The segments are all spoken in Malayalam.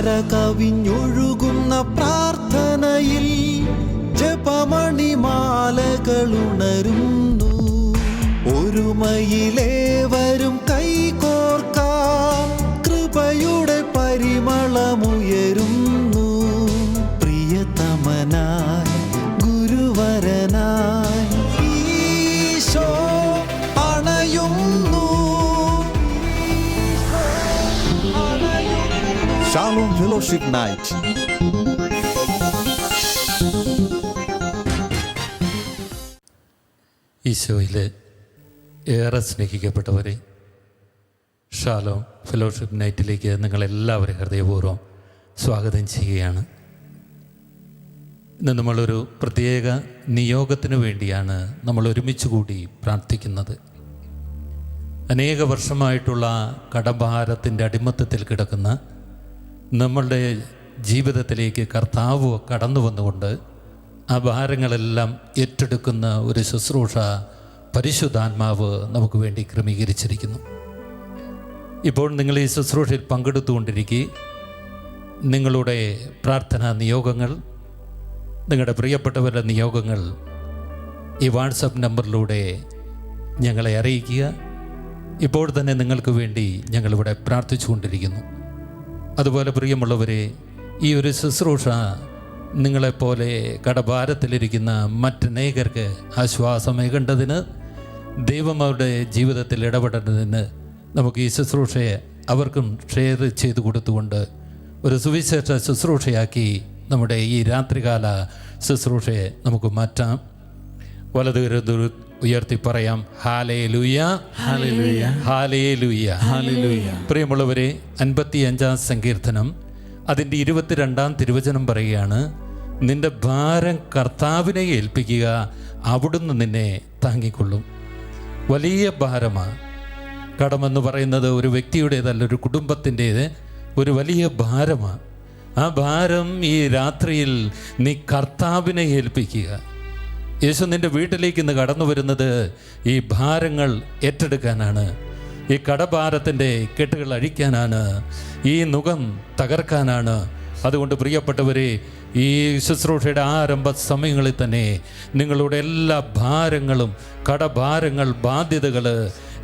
കവിഞ്ഞൊഴുകുന്ന പ്രാർത്ഥനയിൽ ജപമണിമാലകളുണരുന്നു. ഒരുമയിലേവരും കൈകോർക്കാം, കൃപയുടെ പരിമളമുയരുന്നു. പ്രിയതമനായി ഗുരുവരനായി ഈശോ അണയുന്നു. Shalom Fellowship Night. ഈശോയിൽ ഏറെ സ്നേഹിക്കപ്പെട്ടവരെ, ഷാലോം ഫെലോഷിപ്പ് നൈറ്റിലേക്ക് നിങ്ങളെല്ലാവരും ഹൃദയപൂർവ്വം സ്വാഗതം ചെയ്യുകയാണ്. ഇന്ന് നമ്മളൊരു പ്രത്യേക നിയോഗത്തിനു വേണ്ടിയാണ് നമ്മൾ ഒരുമിച്ച് കൂടി പ്രാർത്ഥിക്കുന്നത്. അനേക വർഷമായിട്ടുള്ള കടഭാരത്തിൻ്റെ അടിമത്തത്തിൽ കിടക്കുന്ന നമ്മളുടെ ജീവിതത്തിലേക്ക് കർത്താവ് കടന്നു വന്നുകൊണ്ട് ആ ഭാരങ്ങളെല്ലാം ഏറ്റെടുക്കുന്ന ഒരു ശുശ്രൂഷ പരിശുദ്ധാത്മാവ് നമുക്ക് വേണ്ടി ക്രമീകരിച്ചിരിക്കുന്നു. ഇപ്പോൾ നിങ്ങൾ ഈ ശുശ്രൂഷയിൽ പങ്കെടുത്തുകൊണ്ടിരിക്കെ നിങ്ങളുടെ പ്രാർത്ഥനാ നിയോഗങ്ങൾ, നിങ്ങളുടെ പ്രിയപ്പെട്ടവരുടെ നിയോഗങ്ങൾ ഈ വാട്സപ്പ് നമ്പറിലൂടെ ഞങ്ങളെ അറിയിക്കുക. ഇപ്പോൾ തന്നെ നിങ്ങൾക്ക് വേണ്ടി ഞങ്ങളിവിടെ പ്രാർത്ഥിച്ചു കൊണ്ടിരിക്കുന്നു. അതുപോലെ പ്രിയമുള്ളവരെ, ഈ ഒരു ശുശ്രൂഷ നിങ്ങളെപ്പോലെ കടഭാരത്തിലിരിക്കുന്ന മറ്റനേകർക്ക് ആശ്വാസമേകേണ്ടതിന്, ദൈവം അവരുടെ ജീവിതത്തിൽ ഇടപെടേണ്ടതിന് നമുക്ക് ഈ ശുശ്രൂഷയെ അവർക്കും ഷെയർ ചെയ്തു കൊടുത്തുകൊണ്ട് ഒരു സുവിശേഷ ശുശ്രൂഷയാക്കി നമ്മുടെ ഈ രാത്രികാല ശുശ്രൂഷയെ നമുക്ക് മാറ്റാം. വലതുകരം ഉയർത്തി പറയാം, ഹല്ലേലൂയ, ഹല്ലേലൂയ, ഹല്ലേലൂയ, ഹല്ലേലൂയ. പ്രിയമുള്ളവരെ, 55-ാം സങ്കീർത്തനം അതിൻ്റെ 22-ാം തിരുവചനം പറയുകയാണ്, നിന്റെ ഭാരം കർത്താവിനെ ഏൽപ്പിക്കുക, അവിടുന്ന് നിന്നെ താങ്ങിക്കൊള്ളും. വലിയ ഭാരമാണ് കടമെന്ന് പറയുന്നത്. ഒരു വ്യക്തിയുടേതല്ല, ഒരു കുടുംബത്തിൻ്റേത് ഒരു വലിയ ഭാരമാണ്. ആ ഭാരം ഈ രാത്രിയിൽ നീ കർത്താവിനെ ഏൽപ്പിക്കുക. യേശു നിൻ്റെ വീട്ടിലേക്ക് ഇന്ന് കടന്നു വരുന്നത് ഈ ഭാരങ്ങൾ ഏറ്റെടുക്കാനാണ്, ഈ കടഭാരത്തിൻ്റെ കെട്ടുകൾ അഴിക്കാനാണ്, ഈ നുകം തകർക്കാനാണ്. അതുകൊണ്ട് പ്രിയപ്പെട്ടവരെ, ഈ ശുശ്രൂഷയുടെ ആരംഭ സമയങ്ങളിൽ തന്നെ നിങ്ങളുടെ എല്ലാ ഭാരങ്ങളും, കടഭാരങ്ങൾ, ബാധ്യതകൾ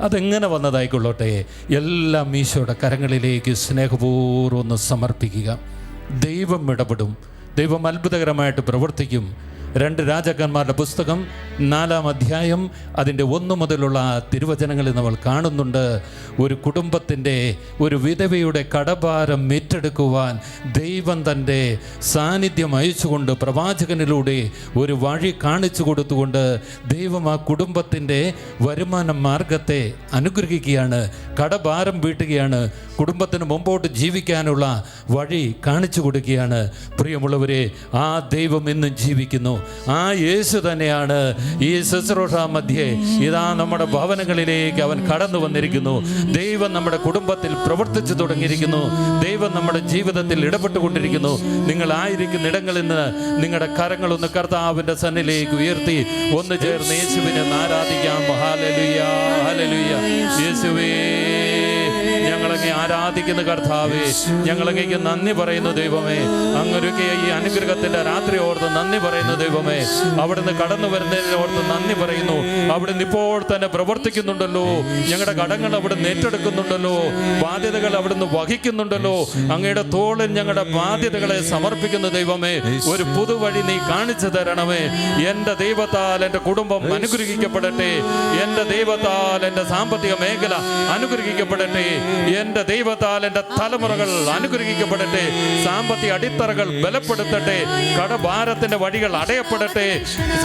അതെങ്ങനെ വന്നതായിക്കൊള്ളട്ടെ, എല്ലാം ഈശോയുടെ കരങ്ങളിലേക്ക് സ്നേഹപൂർവ്വം ഒന്ന് സമർപ്പിക്കുക. ദൈവം ഇടപെടും, ദൈവം അത്ഭുതകരമായിട്ട് പ്രവർത്തിക്കും. 2 രാജാക്കന്മാരുടെ പുസ്തകം 4-ാം അധ്യായം അതിൻ്റെ 1 മുതലുള്ള തിരുവചനങ്ങളിൽ നമ്മൾ കാണുന്നുണ്ട്. ഒരു കുടുംബത്തിൻ്റെ, ഒരു വിധവയുടെ കടഭാരം ഏറ്റെടുക്കുവാൻ ദൈവം തൻ്റെ സാന്നിധ്യം അയച്ചുകൊണ്ട് പ്രവാചകനിലൂടെ ഒരു വഴി കാണിച്ചു കൊടുത്തുകൊണ്ട് ദൈവം ആ കുടുംബത്തിൻ്റെ വരുമാന മാർഗത്തെ അനുഗ്രഹിക്കുകയാണ്, കടഭാരം വീട്ടുകയാണ്, കുടുംബത്തിന് മുമ്പോട്ട് ജീവിക്കാനുള്ള വഴി കാണിച്ചു കൊടുക്കുകയാണ്. പ്രിയമുള്ളവരെ, ആ ദൈവം ഇന്നും ജീവിക്കുന്നു. ആ യേശു തന്നെയാണ് ഈ ശുശ്രൂഷ മധ്യേ ഇതാ നമ്മുടെ ഭവനങ്ങളിലേക്ക് അവൻ കടന്നു വന്നിരിക്കുന്നു. ദൈവം നമ്മുടെ കുടുംബത്തിൽ പ്രവർത്തിച്ചു തുടങ്ങിയിരിക്കുന്നു. ദൈവം നമ്മുടെ ജീവിതത്തിൽ ഇടപെട്ടുകൊണ്ടിരിക്കുന്നു. നിങ്ങളായിരിക്കുന്ന ഇടങ്ങളിൽ നിന്ന് നിങ്ങളുടെ കരങ്ങളൊന്ന് കർത്താവിൻ്റെ സന്നിധിയിലേക്ക് ഉയർത്തി ഒന്ന് ചേർന്ന് യേശുവിനെ ആരാധിക്കാം. ഹല്ലേലൂയ, ഹല്ലേലൂയ. യേശുവേ, ഞങ്ങളങ്ങേ ആരാധിക്കുന്ന കർത്താവേ, ഞങ്ങളങ്ങേക്ക് നന്ദി പറയുന്നു ദൈവമേ. അങ്ങൊരുക്കിയ ഈ അനുഗ്രഹത്തിന്റെ രാത്രി ഓർത്ത് നന്ദി പറയുന്നു ദൈവമേ. അവിടുന്ന് കടന്നു വരുന്നതിനെ ഓർത്ത് നന്ദി പറയുന്നു. അവിടുന്ന് ഇപ്പോൾ തന്നെ പ്രവർത്തിക്കുന്നുണ്ടല്ലോ. ഞങ്ങളുടെ കടങ്ങൾ അവിടുന്ന് ഏറ്റെടുക്കുന്നുണ്ടല്ലോ, ബാധ്യതകൾ അവിടുന്ന് വഹിക്കുന്നുണ്ടല്ലോ. അങ്ങയുടെ തോളിൽ ഞങ്ങളുടെ ബാധ്യതകളെ സമർപ്പിക്കുന്ന ദൈവമേ, ഒരു പുതുവഴി നീ കാണിച്ചു തരണമേ. എൻ്റെ ദൈവത്താൽ എൻ്റെ കുടുംബം അനുഗ്രഹിക്കപ്പെടട്ടെ. എൻ്റെ ദൈവത്താൽ എൻ്റെ സാമ്പത്തിക മേഖല അനുഗ്രഹിക്കപ്പെടട്ടെ. എൻ്റെ ദൈവത്താൽ എൻ്റെ തലമുറകൾ അനുഗ്രഹിക്കപ്പെടട്ടെ. സാമ്പത്തിക അടിത്തറകൾ ബലപ്പെടുത്തട്ടെ. കടഭാരത്തിന്റെ വഴികൾ അടയപ്പെടട്ടെ.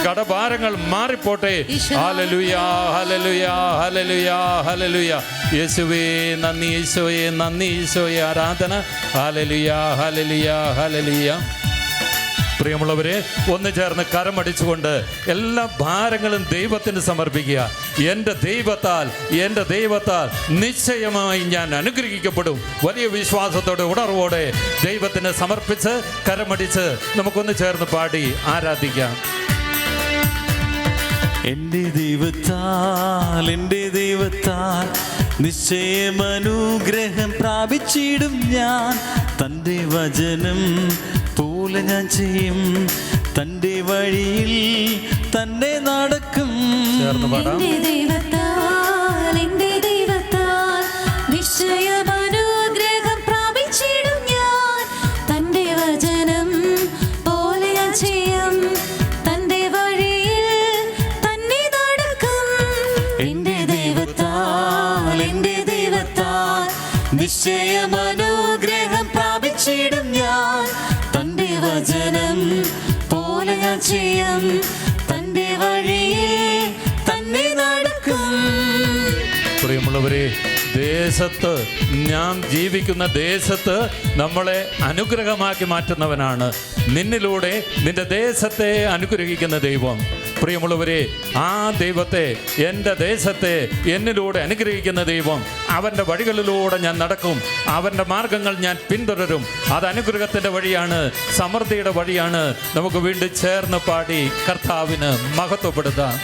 കടഭാരങ്ങൾ മാറിപ്പോട്ടെ. ഹല്ലേലൂയ, ഹല്ലേലൂയ, ഹല്ലേലൂയ, ഹല്ലേലൂയ. യേശുവേ നന്ദി, യേശുവേ നന്ദി, യേശുവേ ആരാധന. ഹല്ലേലൂയ, ഹല്ലേലൂയ, ഹല്ലേലൂയ. പ്രിയമുള്ളവരെ, ഒന്ന് ചേർന്ന് കരമടിച്ചുകൊണ്ട് എല്ലാ ഭാരങ്ങളും ദൈവത്തിന് സമർപ്പിക്കുക. എൻ്റെ ദൈവത്താൽ നിശ്ചയമായി ഞാൻ അനുഗ്രഹിക്കപ്പെടും. വലിയ വിശ്വാസത്തോടെ, ഉണർവോടെ ദൈവത്തിന് സമർപ്പിച്ച് കരമടിച്ച് നമുക്കൊന്ന് ചേർന്ന് പാടി ആരാധിക്കാം. എൻ്റെ ദൈവത്താൽ നിശ്ചയം അനുഗ്രഹം പ്രാപിച്ചിടും ഞാൻ. തൻ്റെ വചനം പോലെ ഞാൻ ചെയ്യും, തൻ്റെ വഴിയിൽ തന്നെ നടക്കും. ചേർന്ന് പാടാം. എന്റെ ദൈവത്താൽ നിശ്ചയം അനുഗ്രഹം പ്രാപിച്ചിടും ഞാൻ. തന്റെ വചനം പോലെ ഞാൻ ചെയ്യും, തന്റെ വഴിയിൽ തന്നെ നടക്കും. എന്റെ ദൈവത്താൽ നിശ്ചയം അനുഗ്രഹം പ്രാപിച്ചിടും ഞാൻ. തൻ്റെ വചനം പോലെ ഞാൻ ചെയ്യും, തൻ്റെ വഴിയിൽ തന്നെ നടക്കും. പ്രിയമുള്ളവരെ, ദേശത്ത്, ഞാൻ ജീവിക്കുന്ന ദേശത്ത് നമ്മളെ അനുഗ്രഹമാക്കി മാറ്റുന്നവനാണ്. നിന്നിലൂടെ നിന്റെ ദേശത്തെ അനുഗ്രഹിക്കുന്ന ദൈവം. പ്രിയമുള്ളവരെ, ആ ദൈവത്തെ, എൻ്റെ ദേശത്തെ എന്നിലൂടെ അനുഗ്രഹിക്കുന്ന ദൈവം, അവൻ്റെ വഴികളിലൂടെ ഞാൻ നടക്കും, അവൻ്റെ മാർഗങ്ങൾ ഞാൻ പിന്തുടരും. അത് അനുഗ്രഹത്തിൻ്റെ വഴിയാണ്, സമൃദ്ധിയുടെ വഴിയാണ്. നമുക്ക് വീണ്ടും ചേർന്ന് പാടി കർത്താവിന് മഹത്വപ്പെടുത്താം.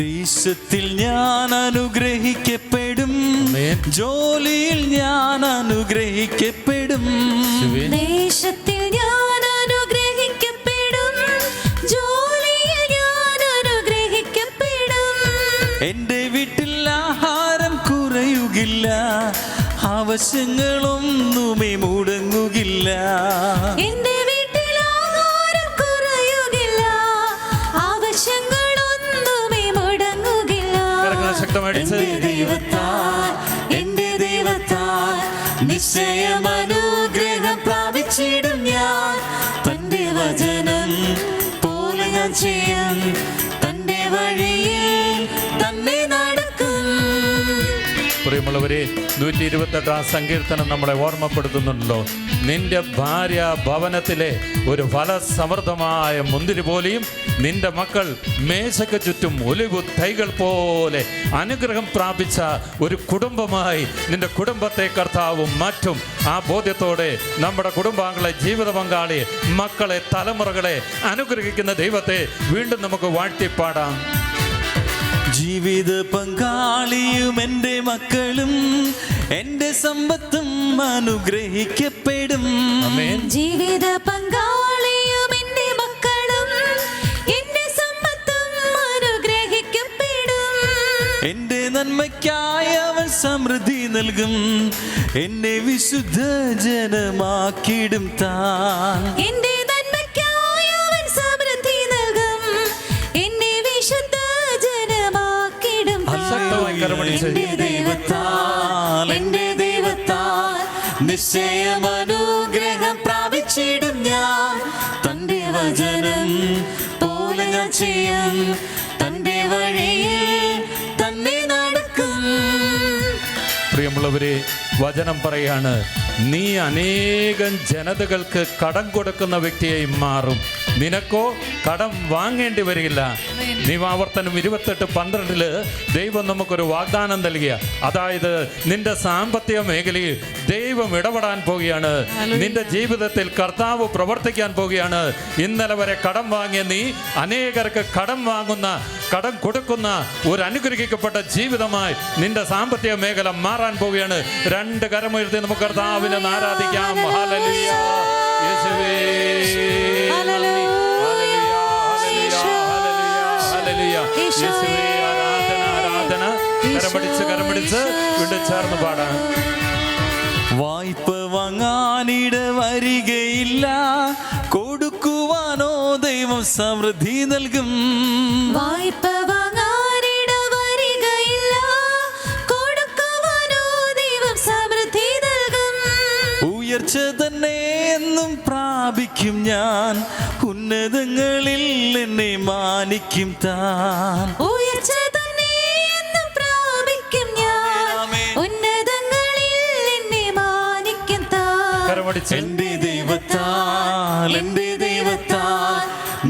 ദേശത്തിൽ ഞാൻ അനുഗ്രഹിക്കപ്പെടും, ജോലിയിൽ ഞാൻ അനുഗ്രഹിക്കപ്പെടും. ദേശത്തിൽ ഞാൻ അനുഗ്രഹിക്കപ്പെടും, ജോലിയിൽ ഞാൻ അനുഗ്രഹിക്കപ്പെടും. എൻ്റെ വീട്ടിൽ ആഹാരം കുറയുകില്ല, ആവശ്യങ്ങളൊന്നുമേ മുടങ്ങുകില്ല. എന്റെ വീട്ടിൽ ആഹാരം കുറയുകില്ല, ആവശ്യങ്ങളൊന്നുമേ മുടങ്ങുകില്ല. എന്റെ ദൈവത്താൽ നിശ്ചയം അനുഗ്രഹം പ്രാപിച്ചിടും ഞാൻ. തന്റെ വചനം പോലെ ഞാൻ ചെയ്യും, തന്റെ വഴിയിൽ തന്നെ നടക്കും. പ്രിയമുള്ളവരെ, 128 സങ്കീർത്തനം നമ്മളെ ഓർമ്മപ്പെടുത്തുന്നുണ്ടല്ലോ. നിന്റെ ഭാര്യ ഭവനത്തിലെ ഒരു ഫലസമൃദ്ധമായ മുന്തിരി പോലെയും നിന്റെ മക്കൾ മേശയ്ക്ക് ചുറ്റും ഒലിവു തൈകൾ പോലെ അനുഗ്രഹം പ്രാപിച്ച ഒരു കുടുംബമായി നിന്റെ കുടുംബത്തെ കർത്താവും മാറ്റും. ആ ബോധ്യത്തോടെ നമ്മുടെ കുടുംബാംഗങ്ങളെ, ജീവിത പങ്കാളി, മക്കളെ, തലമുറകളെ അനുഗ്രഹിക്കുന്ന ദൈവത്തെ വീണ്ടും നമുക്ക് വാഴ്ത്തിപ്പാടാം. ജീവിത പങ്കാളിയും എൻ്റെ മക്കളും എൻ്റെ സമ്പത്തും അനുഗ്രഹിക്കപ്പെടും. ജീവിത പങ്കാളിയും എൻ്റെ മക്കളും എൻ്റെ സമ്പത്തും അനുഗ്രഹിക്കപ്പെടും. എൻ്റെ നന്മയ്ക്കായി അവൻ സമൃദ്ധി നൽകും, എന്നെ വിശുദ്ധ ജനമാക്കിടും താൻ. എൻ്റെ നന്മയ്ക്കായി അവൻ സമൃദ്ധി നൽകും, എന്നെ വിശുദ്ധ ജനമാക്കിടും താൻ. എന്റെ ദൈവത്താൽ നിശ്ചയം അനുഗ്രഹം പ്രാപിച്ചിടും ഞാൻ. തന്റെ വചനം പോലെ ഞാൻ ചെയ്യും, തന്റെ വഴിയിൽ തന്നെ നടക്കും. പ്രിയമുള്ളവരെ, വചനം പറയാണ്, നീ അനേകം ജനതകൾക്ക് കടം കൊടുക്കുന്ന വ്യക്തിയായി മാറും, നിനക്കോ കടം വാങ്ങേണ്ടി വരില്ല. നിയമാവർത്തനം 28:12 ദൈവം നമുക്കൊരു വാഗ്ദാനം നൽകിയ, അതായത് നിന്റെ സാമ്പത്തിക മേഖലയിൽ ദൈവം ഇടപെടാൻ പോവുകയാണ്. നിന്റെ ജീവിതത്തിൽ കർത്താവ് പ്രവർത്തിക്കാൻ പോവുകയാണ്. ഇന്നലെ വരെ കടം വാങ്ങിയ നീ അനേകർക്ക് കടം വാങ്ങുന്ന, കടം കൊടുക്കുന്ന ഒരു അനുഗ്രഹിക്കപ്പെട്ട ജീവിതമായി നിന്റെ സാമ്പത്തിക മേഖല മാറാൻ പോവുകയാണ്. 2 കരമുയർത്തി നമുക്ക് കർത്താവിനെ ആരാധിക്കാം. ഹല്ലേലൂയ, യേശുവേ, യേശുവേ, ആരാധന, ആരാധന. കരം പിടിച്ച് വീണ്ടും ചേർന്ന് പാടാം. വായ്പ വാങ്ങാനിട വരികയില്ല, കൊടുക്കുവാനോ ദൈവം സമൃദ്ധി നൽകും. വായ്പ വാങ്ങാനിട വരികയില്ല, കൊടുക്കുവാനോ ദൈവം സമൃദ്ധി നൽകും. ഉയർച്ച തന്നെ എന്നും പ്രാപിക്കും ഞാൻ, ഉന്നതങ്ങളിൽ എന്നെ മാനിക്കും താൻ. ഉയർച്ച തന്നെ എന്നും പ്രാപിക്കും ഞാൻ, ഉന്നതങ്ങളിൽ എന്നെ മാനിക്കും താൻ. എന്റെ ദൈവത്താൽ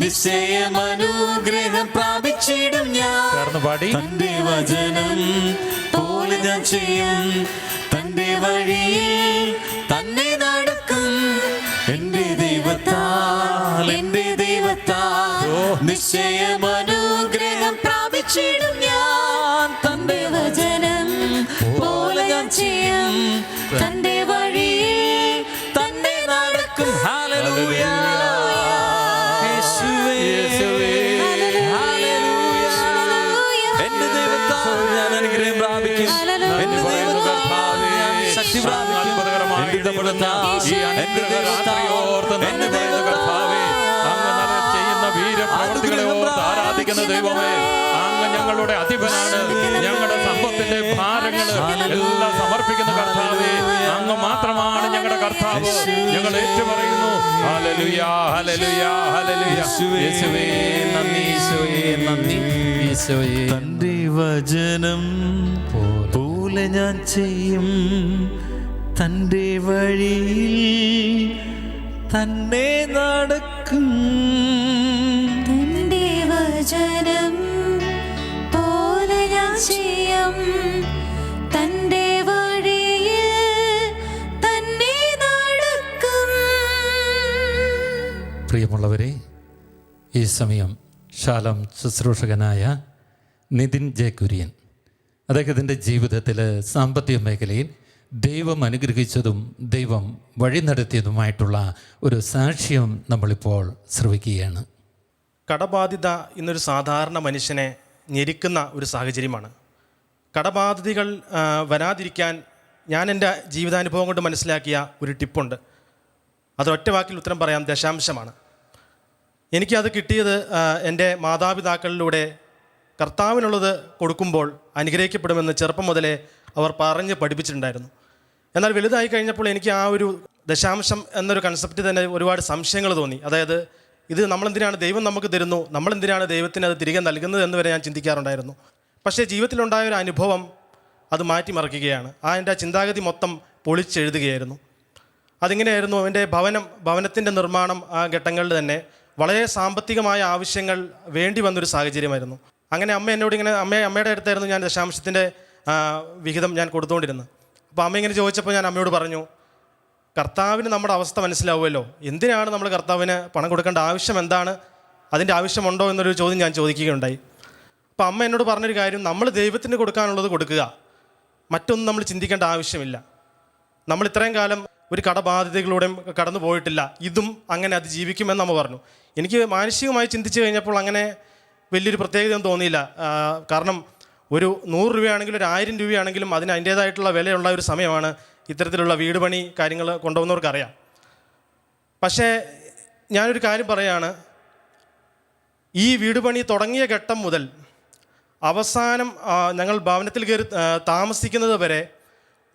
നിശ്ചയം അനുഗ്രഹം പ്രാപിച്ചിടും ഞാൻ. തന്റെ വചനം പോലെ ഞാൻ ചെയ്യും, തന്റെ വഴിയിൽ തന്നെ നടക്കും. എന്റെ ദൈവത്താൽ നിശ്ചയം അനുഗ്രഹം പ്രാപിച്ചിടും പ്രാപിച്ചിടും ഞാൻ. തന്റെ വചനം പോലെ ഞാൻ ചെയ്യും, തന്റെ വഴിയിൽ തന്നെ നടക്കും. ഹല്ലേലൂയ. യേശുവേ, ഹല്ലേലൂയ. എന്റെ ദൈവത്താൽ ഞാൻ അനുഗ്രഹം പ്രാപിക്കും, എന്റെ ദൈവത്താൽ ഞാൻ ശക്തി പ്രാപിക്കും. ആരാധിക്കുന്ന ദൈവമേ, അങ്ങ് ഞങ്ങളുടെ അധിപനാണ്. ഞങ്ങളുടെ സമ്പത്തിന്റെ ഭാരങ്ങൾ എല്ലാം സമർപ്പിക്കുന്ന കർത്താവേ, അങ്ങ് മാത്രമാണ് ഞങ്ങളുടെ കർത്താവ്. ഞങ്ങൾ ഏറ്റുപറയുന്നു ഹല്ലേലൂയ, ഹല്ലേലൂയ, ഹല്ലേലൂയ. യേശുവേ നന്ദി, യേശുവേ നന്ദി, യേശുവേ. തന്റെ വചനം പോലെ ഞാൻ ചെയ്യും, തന്റെ വഴിയിൽ തന്നെ നടക്കും. തന്റെ വചനം പോലെ ഞാൻ ചെയ്യും, തന്റെ വഴിയിൽ തന്നെ നടക്കും. പ്രിയമുള്ളവരെ, ഈ സമയം ശാലം ശുശ്രൂഷകനായ നിതിൻ ജെ കുര്യൻ അദ്ദേഹത്തിൻ്റെ ജീവിതത്തിൽ സാമ്പത്തിക മേഖലയിൽ ദൈവം അനുഗ്രഹിച്ചതും ദൈവം വഴി നടത്തിയതുമായിട്ടുള്ള ഒരു സാക്ഷ്യം നമ്മളിപ്പോൾ ശ്രവിക്കുകയാണ്. കടബാധ്യത ഇന്നൊരു സാധാരണ മനുഷ്യനെ ഞെരുക്കുന്ന ഒരു സാഹചര്യമാണ്. കടബാധ്യതകൾ വരാതിരിക്കാൻ ഞാൻ എൻ്റെ ജീവിതാനുഭവം കൊണ്ട് മനസ്സിലാക്കിയ ഒരു ടിപ്പുണ്ട്. അത് ഒറ്റ വാക്കിൽ ഉത്തരം പറയാം, ദശാംശമാണ്. എനിക്കത് കിട്ടിയത് എൻ്റെ മാതാപിതാക്കളിലൂടെ കർത്താവിനുള്ളത് കൊടുക്കുമ്പോൾ അനുഗ്രഹിക്കപ്പെടുമെന്ന് ചെറുപ്പം മുതലേ അവർ പറഞ്ഞ് പഠിപ്പിച്ചിട്ടുണ്ടായിരുന്നു. എന്നാൽ വലുതായി കഴിഞ്ഞപ്പോൾ എനിക്ക് ആ ഒരു ദശാംശം എന്നൊരു കൺസെപ്റ്റ് തന്നെ ഒരുപാട് സംശയങ്ങൾ തോന്നി. അതായത് ഇത് നമ്മളെന്തിനാണ് ദൈവം നമുക്ക് തരുന്നു, നമ്മളെന്തിനാണ് ദൈവത്തിന് അത് തിരികെ നൽകുന്നത് എന്ന് വരെ ഞാൻ ചിന്തിക്കാറുണ്ടായിരുന്നു. പക്ഷേ ജീവിതത്തിലുണ്ടായ ഒരു അനുഭവം അത് മാറ്റിമറിക്കുകയാണ്. എൻ്റെ ചിന്താഗതി മൊത്തം പൊളിച്ചെഴുതുകയായിരുന്നു. അതിങ്ങനെയായിരുന്നു. എൻ്റെ ഭവനത്തിൻ്റെ നിർമ്മാണം ആ ഘട്ടങ്ങളിൽ തന്നെ വളരെ സാമ്പത്തികമായ ആവശ്യങ്ങൾ വേണ്ടി വന്നൊരു സാഹചര്യമായിരുന്നു. അങ്ങനെ അമ്മ എന്നോട് ഇങ്ങനെ അമ്മയുടെ അടുത്തായിരുന്നു ഞാൻ ദശാംശത്തിൻ്റെ വിഹിതം ഞാൻ കൊടുത്തുകൊണ്ടിരുന്നത്. അപ്പോൾ അമ്മ ഇങ്ങനെ ചോദിച്ചപ്പോൾ ഞാൻ അമ്മയോട് പറഞ്ഞു, കർത്താവിന് നമ്മുടെ അവസ്ഥ മനസ്സിലാവുമല്ലോ, എന്തിനാണ് നമ്മൾ കർത്താവിന് പണം കൊടുക്കേണ്ട ആവശ്യം എന്താണ്, അതിൻ്റെ ആവശ്യമുണ്ടോ എന്നൊരു ചോദ്യം ഞാൻ ചോദിക്കുകയുണ്ടായി. അപ്പോൾ അമ്മ എന്നോട് പറഞ്ഞൊരു കാര്യം, നമ്മൾ ദൈവത്തിന് കൊടുക്കാനുള്ളത് കൊടുക്കുക, മറ്റൊന്നും നമ്മൾ ചിന്തിക്കേണ്ട ആവശ്യമില്ല. നമ്മൾ ഇത്രയും കാലം ഒരു കടബാധ്യതകളിലൂടെയും കടന്നു പോയിട്ടില്ല, ഇതും അങ്ങനെ അതിജീവിക്കുമെന്ന് നമ്മൾ പറഞ്ഞു. എനിക്ക് മാനസികമായി ചിന്തിച്ച് കഴിഞ്ഞപ്പോൾ അങ്ങനെ വലിയൊരു പ്രത്യേകതയൊന്നും തോന്നിയില്ല. കാരണം ഒരു 100 രൂപയാണെങ്കിലും ഒരു 1000 രൂപയാണെങ്കിലും അതിന് അതിൻ്റേതായിട്ടുള്ള വിലയുള്ള ഒരു സമയമാണ് ഇത്തരത്തിലുള്ള വീട് പണി കാര്യങ്ങൾ കൊണ്ടുപോകുന്നവർക്കറിയാം. പക്ഷേ ഞാനൊരു കാര്യം പറയുകയാണ്, ഈ വീട് പണി തുടങ്ങിയ ഘട്ടം മുതൽ അവസാനം ഞങ്ങൾ ഭവനത്തിൽ കയറി താമസിക്കുന്നത് വരെ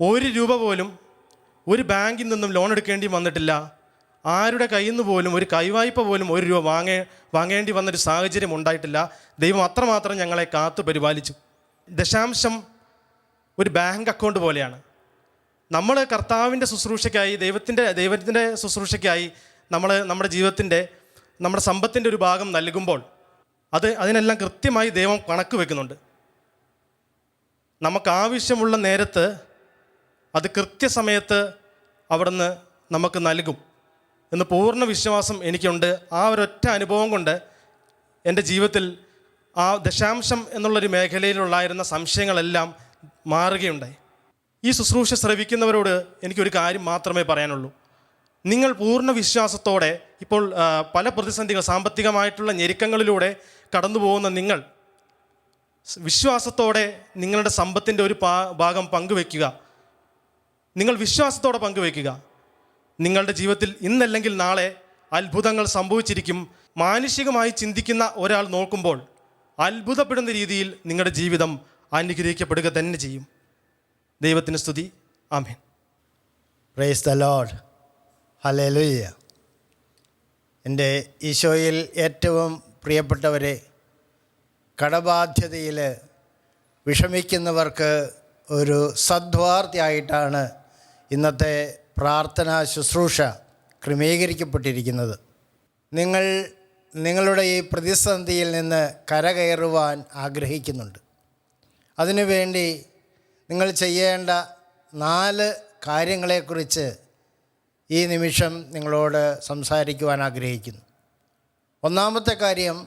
1 രൂപ പോലും ഒരു ബാങ്കിൽ നിന്നും ലോൺ എടുക്കേണ്ടി വന്നിട്ടില്ല. ആരുടെ കയ്യിൽ നിന്ന് പോലും ഒരു കൈവായ്പ പോലും 1 രൂപ വാങ്ങേണ്ടി വന്നൊരു സാഹചര്യം ഉണ്ടായിട്ടില്ല. ദൈവം അത്രമാത്രം ഞങ്ങളെ കാത്തു പരിപാലിച്ചു. ദശാംശം ഒരു ബാങ്ക് അക്കൗണ്ട് പോലെയാണ്. നമ്മൾ കർത്താവിൻ്റെ ശുശ്രൂഷയ്ക്കായി ദൈവത്തിൻ്റെ ശുശ്രൂഷയ്ക്കായി നമ്മുടെ ജീവിതത്തിൻ്റെ നമ്മുടെ സമ്പത്തിൻ്റെ ഒരു ഭാഗം നൽകുമ്പോൾ അതിനെല്ലാം കൃത്യമായി ദൈവം കണക്ക് വെക്കുന്നുണ്ട്. നമുക്കാവശ്യമുള്ള നേരത്ത് അത് കൃത്യസമയത്ത് അവിടുന്ന് നമുക്ക് നൽകും എന്ന് പൂർണ്ണ വിശ്വാസം എനിക്കുണ്ട്. ആ ഒരൊറ്റ അനുഭവം കൊണ്ട് എൻ്റെ ജീവിതത്തിൽ ആ ദശാംശം എന്നുള്ളൊരു മേഖലയിലുള്ളായിരുന്ന സംശയങ്ങളെല്ലാം മാറുകയുണ്ടായി. ഈ ശുശ്രൂഷ ശ്രവിക്കുന്നവരോട് എനിക്കൊരു കാര്യം മാത്രമേ പറയാനുള്ളൂ. നിങ്ങൾ പൂർണ്ണ വിശ്വാസത്തോടെ ഇപ്പോൾ പല പ്രതിസന്ധികൾ സാമ്പത്തികമായിട്ടുള്ള ഞെരുക്കങ്ങളിലൂടെ കടന്നു പോകുന്ന നിങ്ങൾ വിശ്വാസത്തോടെ നിങ്ങളുടെ സമ്പത്തിൻ്റെ ഒരു ഭാഗം പങ്കുവെക്കുക. നിങ്ങൾ വിശ്വാസത്തോടെ പങ്കുവെക്കുക. നിങ്ങളുടെ ജീവിതത്തിൽ ഇന്നല്ലെങ്കിൽ നാളെ അത്ഭുതങ്ങൾ സംഭവിച്ചിരിക്കും. മാനുഷികമായി ചിന്തിക്കുന്ന ഒരാൾ നോക്കുമ്പോൾ അത്ഭുതപ്പെടുന്ന രീതിയിൽ നിങ്ങളുടെ ജീവിതം അനുഗ്രഹിക്കപ്പെടുക തന്നെ ചെയ്യും. ദൈവത്തിന് സ്തുതി. ആമേൻ. Praise the lord. ഹല്ലേലൂയ. എൻ്റെ ഈശോയിൽ ഏറ്റവും പ്രിയപ്പെട്ടവരെ, കടബാധ്യതയിൽ വിഷമിക്കുന്നവർക്ക് ഒരു സദ്വാർത്തയായിട്ടാണ് ഇന്നത്തെ പ്രാർത്ഥനാ ശുശ്രൂഷ ക്രമീകരിക്കപ്പെട്ടിരിക്കുന്നത്. നിങ്ങളുടെ ഈ പ്രതിസന്ധിയിൽ നിന്ന് കരകയറുവാൻ ആഗ്രഹിക്കുന്നുണ്ട്. അതിനുവേണ്ടി നിങ്ങൾ ചെയ്യേണ്ട 4 കാര്യങ്ങളെക്കുറിച്ച് ഈ നിമിഷം നിങ്ങളോട് സംസാരിക്കുവാൻ ആഗ്രഹിക്കുന്നു. ഒന്നാമത്തെ കാര്യം,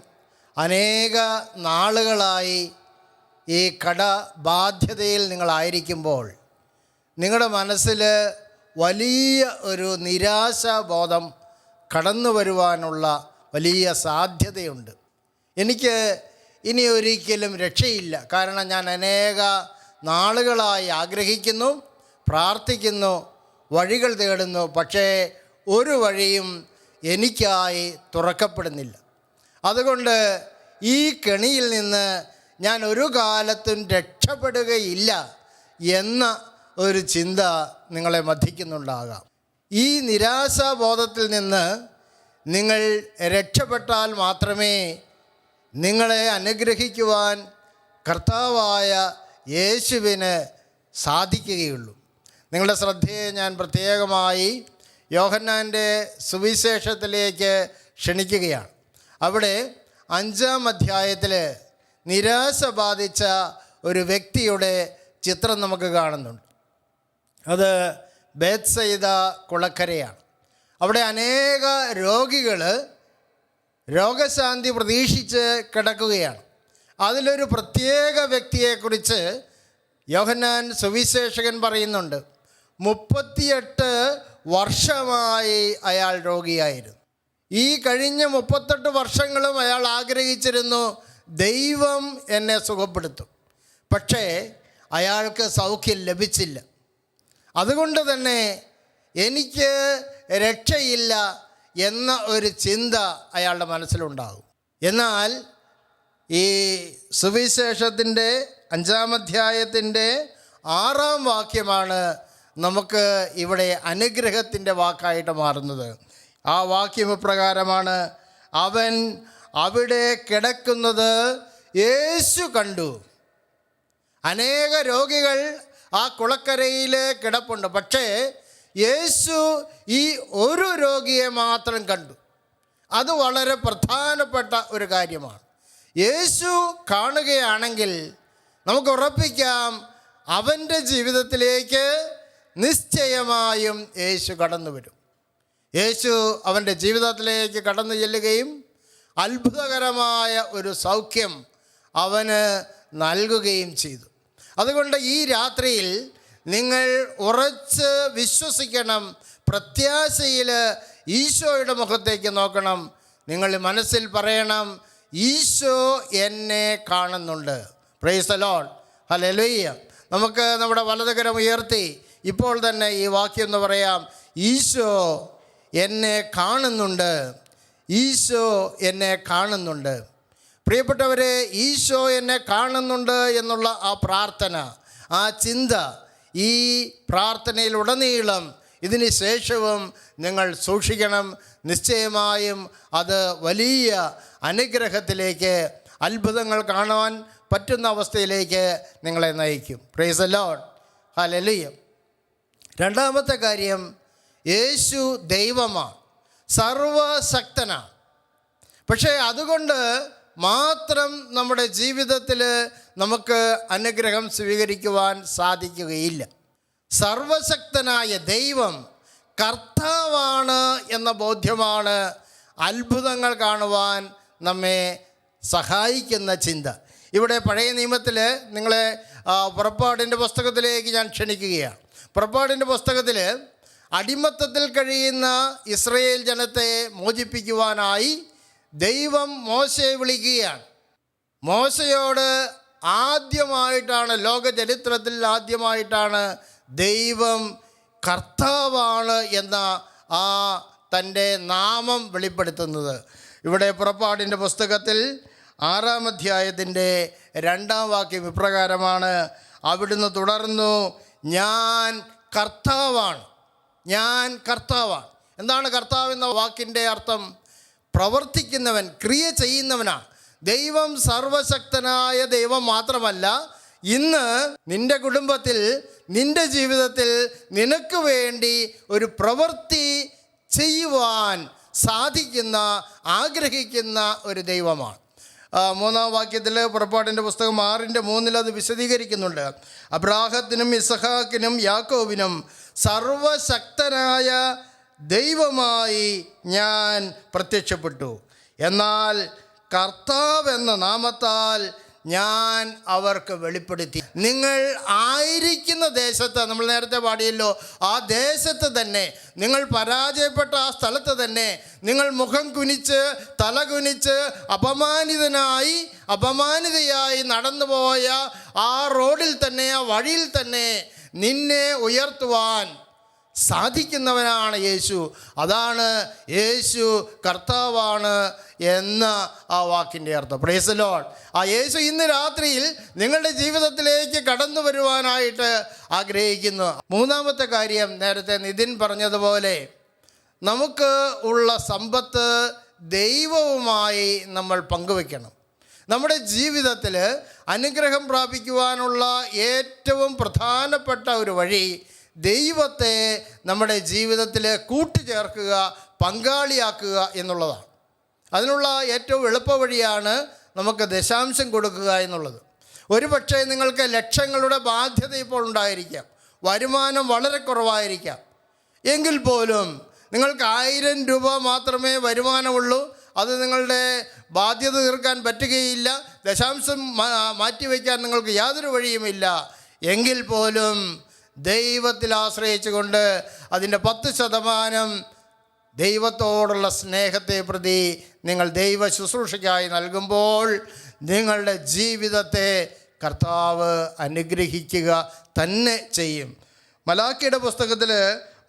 അനേക നാളുകളായി ഈ കടബാധ്യതയിൽ നിങ്ങളായിരിക്കുമ്പോൾ നിങ്ങളുടെ മനസ്സിൽ വലിയ ഒരു നിരാശാബോധം കടന്നു വരുവാനുള്ള വലിയ സാധ്യതയുണ്ട്. എനിക്ക് ഇനി ഒരിക്കലും രക്ഷയില്ല, കാരണം ഞാൻ അനേക നാളുകളായി ആഗ്രഹിക്കുന്നു, പ്രാർത്ഥിക്കുന്നു, വഴികൾ തേടുന്നു, പക്ഷേ ഒരു വഴിയും എനിക്കായി തുറക്കപ്പെടുന്നില്ല. അതുകൊണ്ട് ഈ കെണിയിൽ നിന്ന് ഞാൻ ഒരു കാലത്തും രക്ഷപ്പെടുകയില്ല എന്ന ഒരു ചിന്ത നിങ്ങളെ മഥിക്കുന്നുണ്ടാകാം. ഈ നിരാശാബോധത്തിൽ നിന്ന് നിങ്ങൾ രക്ഷപ്പെട്ടാൽ മാത്രമേ നിങ്ങളെ അനുഗ്രഹിക്കുവാൻ കർത്താവായ യേശുവിന് സാധിക്കുകയുള്ളൂ. നിങ്ങളുടെ ശ്രദ്ധയെ ഞാൻ പ്രത്യേകമായി യോഹന്നാൻ്റെ സുവിശേഷത്തിലേക്ക് ക്ഷണിക്കുകയാണ്. അവിടെ 5-ാം അധ്യായത്തിൽ നിരാശ ബാധിച്ച ഒരു വ്യക്തിയുടെ ചിത്രം നമുക്ക് കാണുന്നുണ്ട്. അത് ബേത്സയിദ കുളക്കരയാണ്. അവിടെ അനേക രോഗികൾ രോഗശാന്തി പ്രതീക്ഷിച്ച് കിടക്കുകയാണ്. അതിലൊരു പ്രത്യേക വ്യക്തിയെക്കുറിച്ച് യോഹന്നാൻ സുവിശേഷകൻ പറയുന്നുണ്ട്. 38 വർഷമായി അയാൾ രോഗിയായിരുന്നു. ഈ കഴിഞ്ഞ 38 വർഷങ്ങളും അയാൾ ആഗ്രഹിച്ചിരുന്നു, ദൈവം എന്നെ സുഖപ്പെടുത്തും. പക്ഷേ അയാൾക്ക് സൗഖ്യം ലഭിച്ചില്ല. അതുകൊണ്ട് തന്നെ എനിക്ക് രക്ഷയില്ല എന്ന ഒരു ചിന്ത അയാളുടെ മനസ്സിലുണ്ടാകും. എന്നാൽ ഈ സുവിശേഷത്തിൻ്റെ 5-ാം അധ്യായത്തിൻ്റെ 6-ാം വാക്യമാണ് നമുക്ക് ഇവിടെ അനുഗ്രഹത്തിൻ്റെ വാക്കായിട്ട് മാറുന്നത്. ആ വാക്യം ഇപ്രകാരമാണ്: അവൻ അവിടെ കിടക്കുന്നത് യേശു കണ്ടു. അനേക രോഗികൾ ആ കുളക്കരയിൽ കിടപ്പുണ്ട്, പക്ഷേ യേശു ഈ ഒരു രോഗിയെ മാത്രം കണ്ടു. അത് വളരെ പ്രധാനപ്പെട്ട ഒരു കാര്യമാണ്. യേശു കാണുകയാണെങ്കിൽ നമുക്ക് ഉറപ്പിക്കാം, അവൻ്റെ ജീവിതത്തിലേക്ക് നിശ്ചയമായും യേശു കടന്നു വരും. യേശു അവൻ്റെ ജീവിതത്തിലേക്ക് കടന്നു ചെല്ലുകയും അത്ഭുതകരമായ ഒരു സൗഖ്യം അവന് നൽകുകയും ചെയ്തു. അതുകൊണ്ട് ഈ രാത്രിയിൽ നിങ്ങൾ ഉറച്ച് വിശ്വസിക്കണം, പ്രത്യാശയിൽ ഈശോയുടെ മുഖത്തേക്ക് നോക്കണം. നിങ്ങൾ മനസ്സിൽ പറയണം, ഈശോ എന്നെ കാണുന്നുണ്ട്. Price the lord, hallelujah. നമുക്ക് നമ്മുടെ വലതുകരം ഉയർത്തി ഇപ്പോൾ തന്നെ ഈ വാക്യം എന്ന് പറയാം: ഈശോ എന്നെ കാണുന്നുണ്ട്, ഈശോ എന്നെ കാണുന്നുണ്ട്. പ്രിയപ്പെട്ടവരെ, ഈശോ എന്നെ കാണുന്നുണ്ട് എന്നുള്ള ആ പ്രാർത്ഥന, ആ ചിന്ത ഈ പ്രാർത്ഥനയിലുടനീളം ഇതിന് ശേഷവും നിങ്ങൾ സൂക്ഷിക്കണം. നിശ്ചയമായും അത് വലിയ അനുഗ്രഹത്തിലേക്ക്, അത്ഭുതങ്ങൾ കാണുവാൻ പറ്റുന്ന അവസ്ഥയിലേക്ക് നിങ്ങളെ നയിക്കും. Price the lord, hallelujah. രണ്ടാമത്തെ കാര്യം, യേശു ദൈവമാണ്, സർവശക്തനാണ്. പക്ഷേ അതുകൊണ്ട് മാത്രം നമ്മുടെ ജീവിതത്തിൽ നമുക്ക് അനുഗ്രഹം സ്വീകരിക്കുവാൻ സാധിക്കുകയില്ല. സർവശക്തനായ ദൈവം കർത്താവാണ് എന്ന ബോധ്യമാണ് അത്ഭുതങ്ങൾ കാണുവാൻ നമ്മെ സഹായിക്കുന്ന ചിന്ത. ഇവിടെ പഴയ നിയമത്തിൽ നിങ്ങളെ പുറപ്പാടിൻ്റെ പുസ്തകത്തിലേക്ക് ഞാൻ ക്ഷണിക്കുകയാണ്. പുറപ്പാടിൻ്റെ പുസ്തകത്തിൽ അടിമത്തത്തിൽ കഴിയുന്ന ഇസ്രയേൽ ജനത്തെ മോചിപ്പിക്കുവാനായി ദൈവം മോശയെ വിളിക്കുകയാണ്. മോശയോട് ആദ്യമായിട്ടാണ്, ലോക ചരിത്രത്തിൽ ആദ്യമായിട്ടാണ് ദൈവം കർത്താവാണ് എന്ന ആ തൻ്റെ നാമം വെളിപ്പെടുത്തുന്നത്. ഇവിടെ പുറപ്പാടിൻ്റെ പുസ്തകത്തിൽ 6-ാം അധ്യായത്തിൻ്റെ 2-ാം വാക്യം ഇപ്രകാരമാണ്: അവിടുന്ന് തുടർന്നു, ഞാൻ കർത്താവാണ്, ഞാൻ കർത്താവാണ്. എന്താണ് കർത്താവ് എന്ന വാക്കിൻ്റെ അർത്ഥം? പ്രവർത്തിക്കുന്നവൻ, ക്രിയ ചെയ്യുന്നവനാണ്. ദൈവം സർവശക്തനായ ദൈവം മാത്രമല്ല, ഇന്ന് നിൻ്റെ കുടുംബത്തിൽ, നിൻ്റെ ജീവിതത്തിൽ നിനക്ക് വേണ്ടി ഒരു പ്രവൃത്തി ചെയ്യുവാൻ സാധിക്കുന്ന, ആഗ്രഹിക്കുന്ന ഒരു ദൈവമാണ്. 3-ാം വാക്യത്തിൽ പുറപ്പാടിൻ്റെ പുസ്തകം 6:3 അത് വിശദീകരിക്കുന്നുണ്ട്. അബ്രാഹത്തിനും ഇസഹാക്കിനും യാക്കോബിനും സർവശക്തനായ ദൈവമായി ഞാൻ പ്രത്യക്ഷപ്പെട്ടു. എന്നാൽ കർത്താവ് എന്ന നാമത്താൽ ഞാൻ അവർക്ക് വെളിപ്പെടുത്തി. നിങ്ങൾ ആയിരിക്കുന്ന ദേശത്ത്, നമ്മൾ നേരത്തെ പാടിയല്ലോ, ആ ദേശത്ത് തന്നെ, നിങ്ങൾ പരാജയപ്പെട്ട ആ സ്ഥലത്ത് തന്നെ നിങ്ങൾ മുഖം കുനിച്ച് തല കുനിച്ച് അപമാനിതയായി നടന്നുപോയ ആ റോഡിൽ തന്നെ, ആ വഴിയിൽ തന്നെ നിന്നെ ഉയർത്തുവാൻ സാധിക്കുന്നവനാണ് യേശു. അതാണ് യേശു കർത്താവാണ് എന്ന ആ വാക്കിൻ്റെ അർത്ഥം. Price the Lord. ആ യേശു ഇന്ന് രാത്രിയിൽ നിങ്ങളുടെ ജീവിതത്തിലേക്ക് കടന്നു വരുവാനായിട്ട് ആഗ്രഹിക്കുന്നു. മൂന്നാമത്തെ കാര്യം, നേരത്തെ നിതിൻ പറഞ്ഞതുപോലെ, നമുക്ക് ഉള്ള സമ്പത്ത് ദൈവവുമായി നമ്മൾ പങ്കുവെക്കണം. നമ്മുടെ ജീവിതത്തിൽ അനുഗ്രഹം പ്രാപിക്കുവാനുള്ള ഏറ്റവും പ്രധാനപ്പെട്ട ഒരു വഴി ദൈവത്തെ നമ്മുടെ ജീവിതത്തിൽ കൂട്ടിച്ചേർക്കുക, പങ്കാളിയാക്കുക എന്നുള്ളതാണ്. അതിനുള്ള ഏറ്റവും എളുപ്പ വഴിയാണ് നമുക്ക് ദശാംശം കൊടുക്കുക എന്നുള്ളത്. ഒരു പക്ഷേ നിങ്ങൾക്ക് ലക്ഷങ്ങളുടെ ബാധ്യത ഇപ്പോൾ ഉണ്ടായിരിക്കാം, വരുമാനം വളരെ കുറവായിരിക്കാം. എങ്കിൽ പോലും നിങ്ങൾക്ക് 1000 രൂപ മാത്രമേ വരുമാനമുള്ളൂ, അത് നിങ്ങളുടെ ബാധ്യത തീർക്കാൻ പറ്റുകയില്ല, ദശാംശം മാറ്റിവെക്കാൻ നിങ്ങൾക്ക് യാതൊരു വഴിയുമില്ല. എങ്കിൽ പോലും ദൈവത്തിൽ ആശ്രയിച്ചുകൊണ്ട് അതിൻ്റെ 10% ദൈവത്തോടുള്ള സ്നേഹത്തെ പ്രതി നിങ്ങൾ ദൈവ ശുശ്രൂഷയ്ക്കായി നൽകുമ്പോൾ നിങ്ങളുടെ ജീവിതത്തെ കർത്താവ് അനുഗ്രഹിക്കുക തന്നെ ചെയ്യും. മലാക്കിയുടെ പുസ്തകത്തിൽ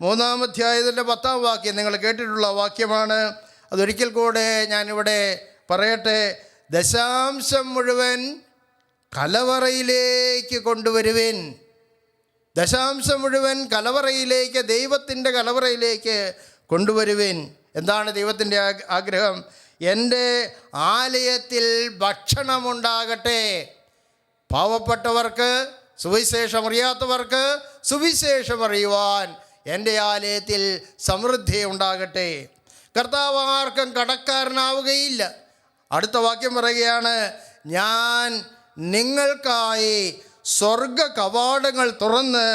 3-ാം അധ്യായത്തിൻ്റെ 10-ാം വാക്യം നിങ്ങൾ കേട്ടിട്ടുള്ള വാക്യമാണ്. അതൊരിക്കൽ കൂടെ ഞാനിവിടെ പറയട്ടെ. ദശാംശം മുഴുവൻ കലവറയിലേക്ക് കൊണ്ടുവരുവിൻ. ദശാംശം മുഴുവൻ കലവറയിലേക്ക്, ദൈവത്തിൻ്റെ കലവറയിലേക്ക് കൊണ്ടുവരുവിൻ. എന്താണ് ദൈവത്തിൻ്റെ ആഗ്രഹം? എൻ്റെ ആലയത്തിൽ ഭക്ഷണമുണ്ടാകട്ടെ. പാവപ്പെട്ടവർക്ക്, സുവിശേഷം അറിയാത്തവർക്ക് സുവിശേഷം അറിയുവാൻ എൻ്റെ ആലയത്തിൽ സമൃദ്ധി ഉണ്ടാകട്ടെ. കർത്താവ് ആർക്കും കടക്കാരനാവുകയില്ല. അടുത്ത വാക്യം പറയുകയാണ്, ഞാൻ നിങ്ങൾക്കായി സ്വർഗ കവാടങ്ങൾ തുറന്ന്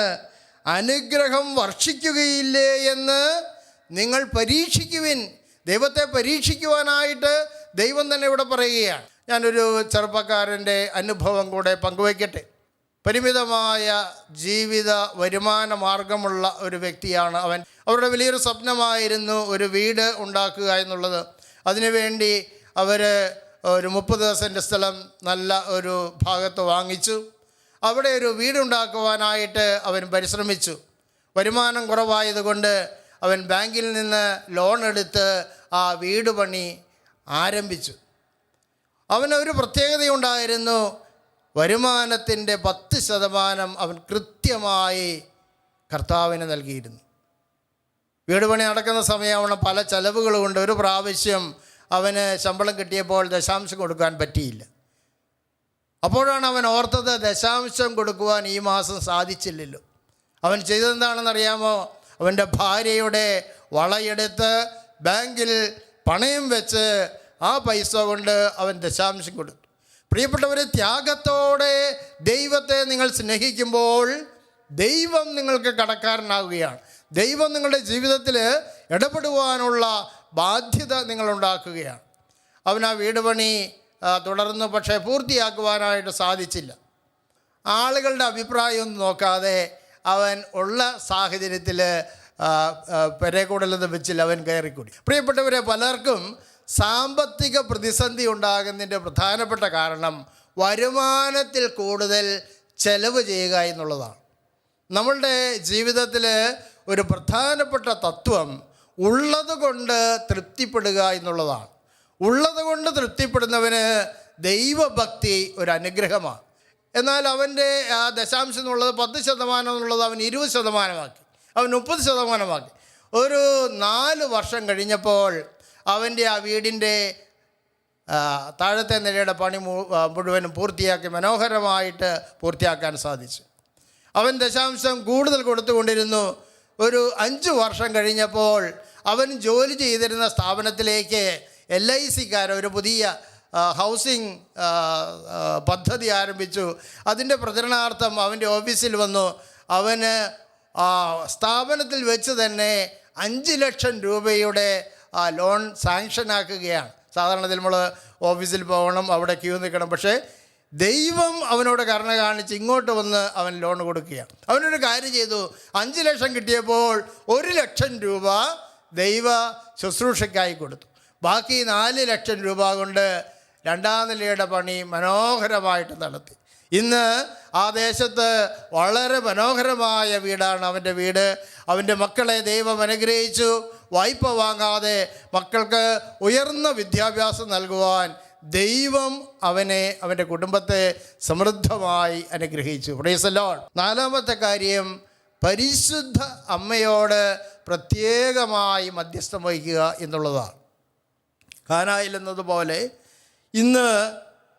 അനുഗ്രഹം വർഷിക്കുകയില്ലേ എന്ന് നിങ്ങൾ പരീക്ഷിക്കുവിൻ. ദൈവത്തെ പരീക്ഷിക്കുവാനായിട്ട് ദൈവം തന്നെ ഇവിടെ പറയുകയാണ്. ഞാനൊരു ചെറുപ്പക്കാരൻ്റെ അനുഭവം കൂടെ പങ്കുവയ്ക്കട്ടെ. പരിമിതമായ ജീവിത വരുമാന മാർഗമുള്ള ഒരു വ്യക്തിയാണ് അവൻ. അവരുടെ വലിയൊരു സ്വപ്നമായിരുന്നു ഒരു വീട് ഉണ്ടാക്കുക എന്നുള്ളത്. അതിനുവേണ്ടി അവർ ഒരു 30 സെൻറ്റ് സ്ഥലം നല്ല ഒരു ഭാഗത്ത് വാങ്ങിച്ചു. അവിടെ ഒരു വീടുണ്ടാക്കുവാനായിട്ട് അവൻ പരിശ്രമിച്ചു. വരുമാനം കുറവായതുകൊണ്ട് അവൻ ബാങ്കിൽ നിന്ന് ലോൺ എടുത്ത് ആ വീട് പണി ആരംഭിച്ചു. അവനൊരു പ്രത്യേകതയുണ്ടായിരുന്നു. വരുമാനത്തിൻ്റെ 10% അവൻ കൃത്യമായി കർത്താവിന് നൽകിയിരുന്നു. വീട് പണി നടക്കുന്ന സമയം അവന് പല ചെലവുകളുമുണ്ട്. ഒരു പ്രാവശ്യം അവന് ശമ്പളം കിട്ടിയപ്പോൾ ദശാംശം കൊടുക്കാൻ പറ്റിയില്ല. അപ്പോഴാണ് അവൻ ഓർത്തത്, ദശാംശം കൊടുക്കുവാൻ ഈ മാസം സാധിച്ചില്ലല്ലോ. അവൻ ചെയ്തതെന്താണെന്നറിയാമോ? അവൻ്റെ ഭാര്യയുടെ വളയെടുത്ത് ബാങ്കിൽ പണയം വെച്ച് ആ പൈസ കൊണ്ട് അവൻ ദശാംശം കൊടുത്തു. പ്രിയപ്പെട്ടവരെ, ത്യാഗത്തോടെ ദൈവത്തെ നിങ്ങൾ സ്നേഹിക്കുമ്പോൾ ദൈവം നിങ്ങൾക്ക് കടക്കാരനാവുകയാണ്. ദൈവം നിങ്ങളുടെ ജീവിതത്തിൽ ഇടപെടുവാനുള്ള ബാധ്യത നിങ്ങളുണ്ടാക്കുകയാണ്. അവൻ ആ വീട് പണി തുടർന്ന് പക്ഷേ പൂർത്തിയാക്കുവാനായിട്ട് സാധിച്ചില്ല. ആളുകളുടെ അഭിപ്രായമൊന്നും നോക്കാതെ അവൻ ഉള്ള സാഹചര്യത്തിൽ പെരേക്കൂടലൊന്നും വെച്ചില്ല, അവൻ കയറിക്കൂടി. പ്രിയപ്പെട്ടവരെ, പലർക്കും സാമ്പത്തിക പ്രതിസന്ധി ഉണ്ടാകുന്നതിൻ്റെ പ്രധാനപ്പെട്ട കാരണം വരുമാനത്തിൽ കൂടുതൽ ചെലവ് ചെയ്യുക എന്നുള്ളതാണ്. നമ്മളുടെ ജീവിതത്തിൽ ഒരു പ്രധാനപ്പെട്ട തത്വം ഉള്ളത് കൊണ്ട് തൃപ്തിപ്പെടുക എന്നുള്ളതാണ്. ഉള്ളത് കൊണ്ട് തൃപ്തിപ്പെടുന്നവന് ദൈവഭക്തി ഒരു അനുഗ്രഹമാണ്. എന്നാൽ അവൻ്റെ ആ ദശാംശം എന്നുള്ളത് 10% എന്നുള്ളത് അവൻ 20%, അവൻ 30%. ഒരു 4 വർഷം കഴിഞ്ഞപ്പോൾ അവൻ്റെ ആ വീടിൻ്റെ താഴത്തെ നിലയുടെ പണി മുഴുവനും പൂർത്തിയാക്കി മനോഹരമായിട്ട് പൂർത്തിയാക്കാൻ സാധിച്ചു. അവൻ ദശാംശം കൂടുതൽ കൊടുത്തുകൊണ്ടിരുന്നു. ഒരു 5 വർഷം കഴിഞ്ഞപ്പോൾ അവൻ ജോലി ചെയ്തിരുന്ന സ്ഥാപനത്തിലേക്ക് LIC-ക്കാർ ഒരു പുതിയ ഹൗസിംഗ് പദ്ധതി ആരംഭിച്ചു. അതിൻ്റെ പ്രചരണാർത്ഥം അവൻ്റെ ഓഫീസിൽ വന്നു. അവന് സ്ഥാപനത്തിൽ വെച്ച് തന്നെ 5 ലക്ഷം രൂപയുടെ ലോൺ സാങ്ഷനാക്കുകയാണ്. സാധാരണത്തിൽ നമ്മൾ ഓഫീസിൽ പോകണം, അവിടെ ക്യൂ നിൽക്കണം. പക്ഷേ ദൈവം അവനോട് കരുണ കാണിച്ച് ഇങ്ങോട്ട് വന്ന് അവൻ ലോൺ കൊടുക്കുകയാണ്. അവനൊരു കാര്യം ചെയ്തു. 5 ലക്ഷം കിട്ടിയപ്പോൾ 1 ലക്ഷം രൂപ ദൈവ ശുശ്രൂഷയ്ക്കായി കൊടുത്തു. ബാക്കി 4 ലക്ഷം രൂപ കൊണ്ട് 2ാം നിലയുടെ പണി മനോഹരമായിട്ട് നടത്തി. ഇന്ന് ആ ദേശത്ത് വളരെ മനോഹരമായ വീടാണ് അവൻ്റെ വീട്. അവൻ്റെ മക്കളെ ദൈവം അനുഗ്രഹിച്ചു. വായ്പ വാങ്ങാതെ മക്കൾക്ക് ഉയർന്ന വിദ്യാഭ്യാസം നൽകുവാൻ ദൈവം അവൻ്റെ കുടുംബത്തെ സമൃദ്ധമായി അനുഗ്രഹിച്ചു. Price the Lord. 4ാമത്തെ കാര്യം, പരിശുദ്ധ അമ്മയോട് പ്രത്യേകമായി മധ്യസ്ഥം വഹിക്കുക എന്നുള്ളതാണ്. കാനായിൽ എന്നതുപോലെ ഇന്ന്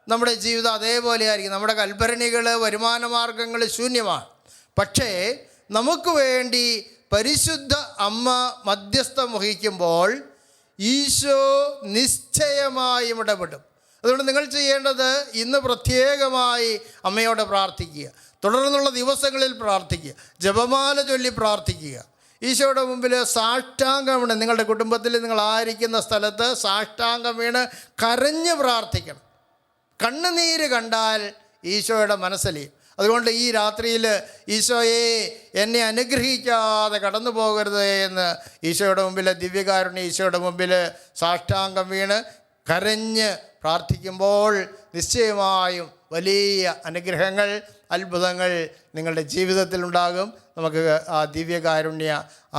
നമ്മുടെ ജീവിതം അതേപോലെ ആയിരിക്കും. നമ്മുടെ കൽഭരണികൾ, വരുമാന മാർഗങ്ങൾ ശൂന്യമാണ്. പക്ഷേ നമുക്ക് വേണ്ടി പരിശുദ്ധ അമ്മ മധ്യസ്ഥം വഹിക്കുമ്പോൾ ഈശോ നിശ്ചയമായും ഇടപെടും. അതുകൊണ്ട് നിങ്ങൾ ചെയ്യേണ്ടത് ഇന്ന് പ്രത്യേകമായി അമ്മയോട് പ്രാർത്ഥിക്കുക. തുടർന്നുള്ള ദിവസങ്ങളിൽ പ്രാർത്ഥിക്കുക. ജപമാല ചൊല്ലി പ്രാർത്ഥിക്കുക. ഈശോയുടെ മുമ്പിൽ സാഷ്ടാംഗം വീണ്, നിങ്ങളുടെ കുടുംബത്തിൽ നിങ്ങൾ ആയിരിക്കുന്ന സ്ഥലത്ത് സാഷ്ടാംഗം വീണ് കരഞ്ഞ് പ്രാർത്ഥിക്കണം. കണ്ണുനീര് കണ്ടാൽ ഈശോയുടെ മനസ്സലിയും. അതുകൊണ്ട് ഈ രാത്രിയിൽ ഈശോയെ എന്നെ അനുഗ്രഹിക്കാതെ കടന്നു പോകരുത് എന്ന് ഈശോയുടെ മുമ്പിൽ, ദിവ്യകാരുണ്യ ഈശോയുടെ മുമ്പിൽ സാഷ്ടാംഗം വീണ് കരഞ്ഞ് പ്രാർത്ഥിക്കുമ്പോൾ നിശ്ചയമായും വലിയ അനുഗ്രഹങ്ങൾ, അത്ഭുതങ്ങൾ നിങ്ങളുടെ ജീവിതത്തിലുണ്ടാകും. നമുക്ക് ആ ദിവ്യകാരുണ്യ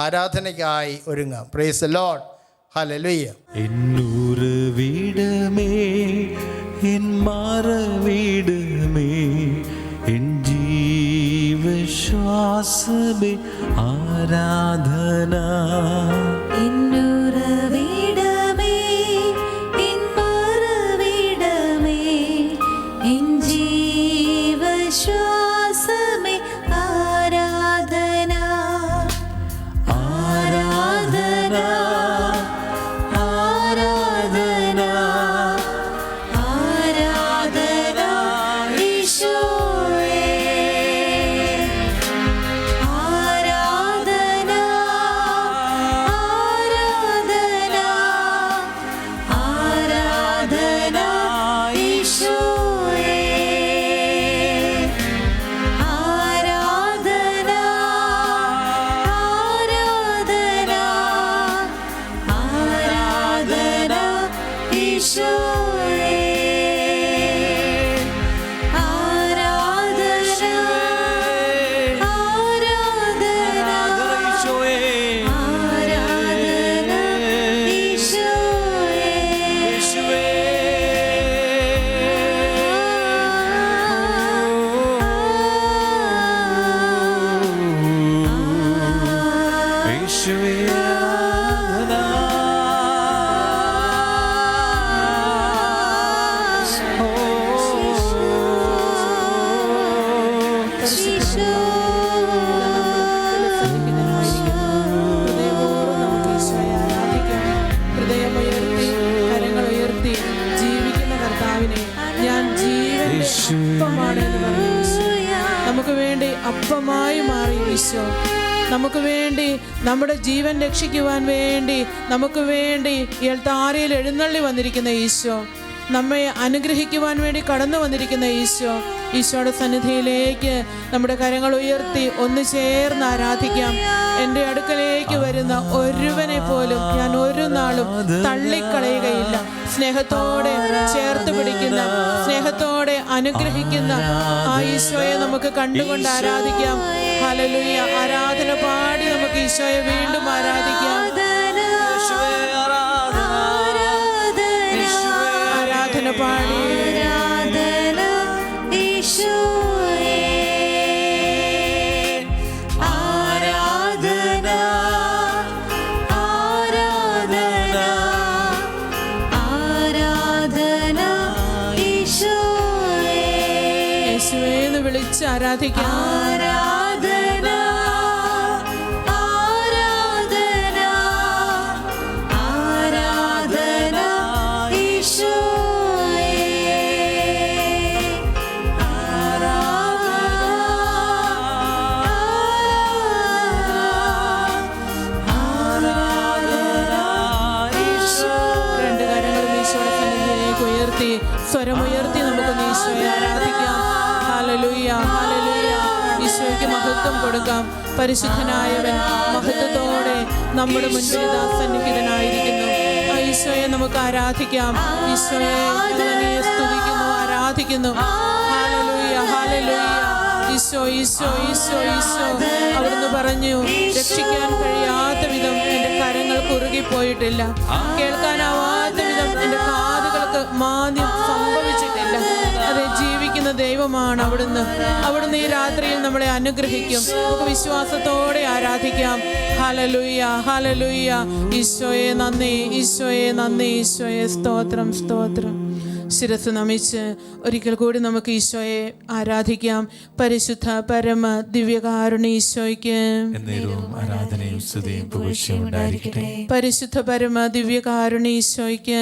ആരാധനയ്ക്കായി ഒരുങ്ങാം. Praise the lord. ഹല്ലേലൂയ. എന്നൂറ് വീടമേ, എൻ മറവീടമേ, എൻ ജീവശ്വാസമേ ആരാധന. എന്നൂറവിടമേ, എൻ മറവിടമേ, എൻ ജീവശ്വാസമേ ആരാധന. ആരാധന, ആരാധന, ആരാധന ഈശോയേ. ആരാധന, ആരാധന, ആരാധന ഈശോയേ. ആരാധന, ആരാധന, ആരാധന ഈശോയേ. ആരാധന, ആരാധന, ആരാധന ഈശോയേ. ഹൃദയമുയർത്തി, കരങ്ങളുയർത്തി ജീവിക്കുന്ന കർത്താവിനെ ഞാൻ ജീവന്റെ അപ്പമാണ് എന്ന് പറഞ്ഞു ഈശോ. നമുക്ക് വേണ്ടി അപ്പമായി മാറി ഈശോ. നമുക്ക് വേണ്ടി നമ്മുടെ ജീവൻ രക്ഷിക്കുവാൻ വേണ്ടി നമുക്ക് വേണ്ടി എൽത്താരയിൽ എഴുന്നള്ളി വന്നിരിക്കുന്ന ഈശോ, നമ്മെ അനുഗ്രഹിക്കുവാൻ വേണ്ടി കടന്നു വന്നിരിക്കുന്ന ഈശോ. ഈശോയുടെ സന്നിധിയിലേക്ക് നമ്മുടെ കരങ്ങൾ ഉയർത്തി ഒന്ന് ചേർന്ന് ആരാധിക്കാം. എൻ്റെ അടുക്കലേക്ക് വരുന്ന ഒരുവനെ പോലും ഞാൻ ഒരു നാളും തള്ളിക്കളയുകയില്ല. സ്നേഹത്തോടെ ചേർത്ത് പിടിക്കുന്ന, സ്നേഹത്തോടെ അനുഗ്രഹിക്കുന്ന ആ ഈശോയെ നമുക്ക് കണ്ടുകൊണ്ട് ആരാധിക്കാം. ഹല്ലേലൂയ. ആരാധന പാടി നമുക്ക് ഈശോയെ വീണ്ടും ആരാധിക്കാം. ആരാധന പാടി ആരാധന ഈശോയേ. ആരാധന, ആരാധന, ആരാധന ഈശോയേ. യേശുവേ എന്ന് വിളിച്ച് ആരാധിക്കാം. ആരാധന, ആരാധന, ആരാധന ഈശോയേ. രണ്ട് കരങ്ങളും ഈശോയുടെ സന്നിധിയിലേക്ക് ഉയർത്തി ഉയർത്തി സ്വരമുയർത്തി നമുക്ക് ഈശോയെ ആരാധിക്കാം. Hallelujah, hallelujah. ഈശോയ്ക്ക് മഹത്വം കൊടുക്കാം. പരിശുദ്ധനായവൻ മഹത്വത്തോടെ നമ്മുടെ മുൻപിൽ സന്നിഹിതനായിരിക്കുന്നു. ഈശോയെ നമുക്ക് ആരാധിക്കാം. ഈശോയെ ഞങ്ങളെ സ്തുതിക്കുന്നു, ആരാധിക്കുന്നു. ഹല്ലേലൂയ, ഹല്ലേലൂയ. ഈശോ, ഈശോ, ഈശോ, ഈശോ. അവിടുന്ന് പറഞ്ഞു, രക്ഷിക്കാൻ കഴിയാത്ത വിധം എൻ്റെ കരങ്ങൾ കുറുകിപ്പോയിട്ടില്ല, കേൾക്കാനാവാത്ത വിധം എൻ്റെ കാതുകൾക്ക് മാന്ദ്യം സംഭവിച്ചിട്ടില്ല. അതെ, ജീവിക്കുന്ന ദൈവമാണ് അവിടുന്ന്. അവിടുന്ന് ഈ രാത്രിയിൽ നമ്മളെ അനുഗ്രഹിക്കും. നമുക്ക് വിശ്വാസത്തോടെ ആരാധിക്കാം. Hallelujah, hallelujah. ഈശോയെ നന്ദി, ഈശോയെ നന്ദി, ഈശോയെ സ്തോത്രം, സ്തോത്രം. ശിരസ് നമിച്ച് ഒരിക്കൽ കൂടി നമുക്ക് ഈശോയെ ആരാധിക്കാം. പരിശുദ്ധ പരമ ദിവ്യകാരുണ്യ ഈശോയ്ക്ക് ആരാധനയും സ്തുതിയും പുകഴ്ചയും ഉണ്ടായിരിക്കട്ടെ. പരിശുദ്ധ പരമ ദിവ്യകാരുണ്യ ഈശോയ്ക്ക്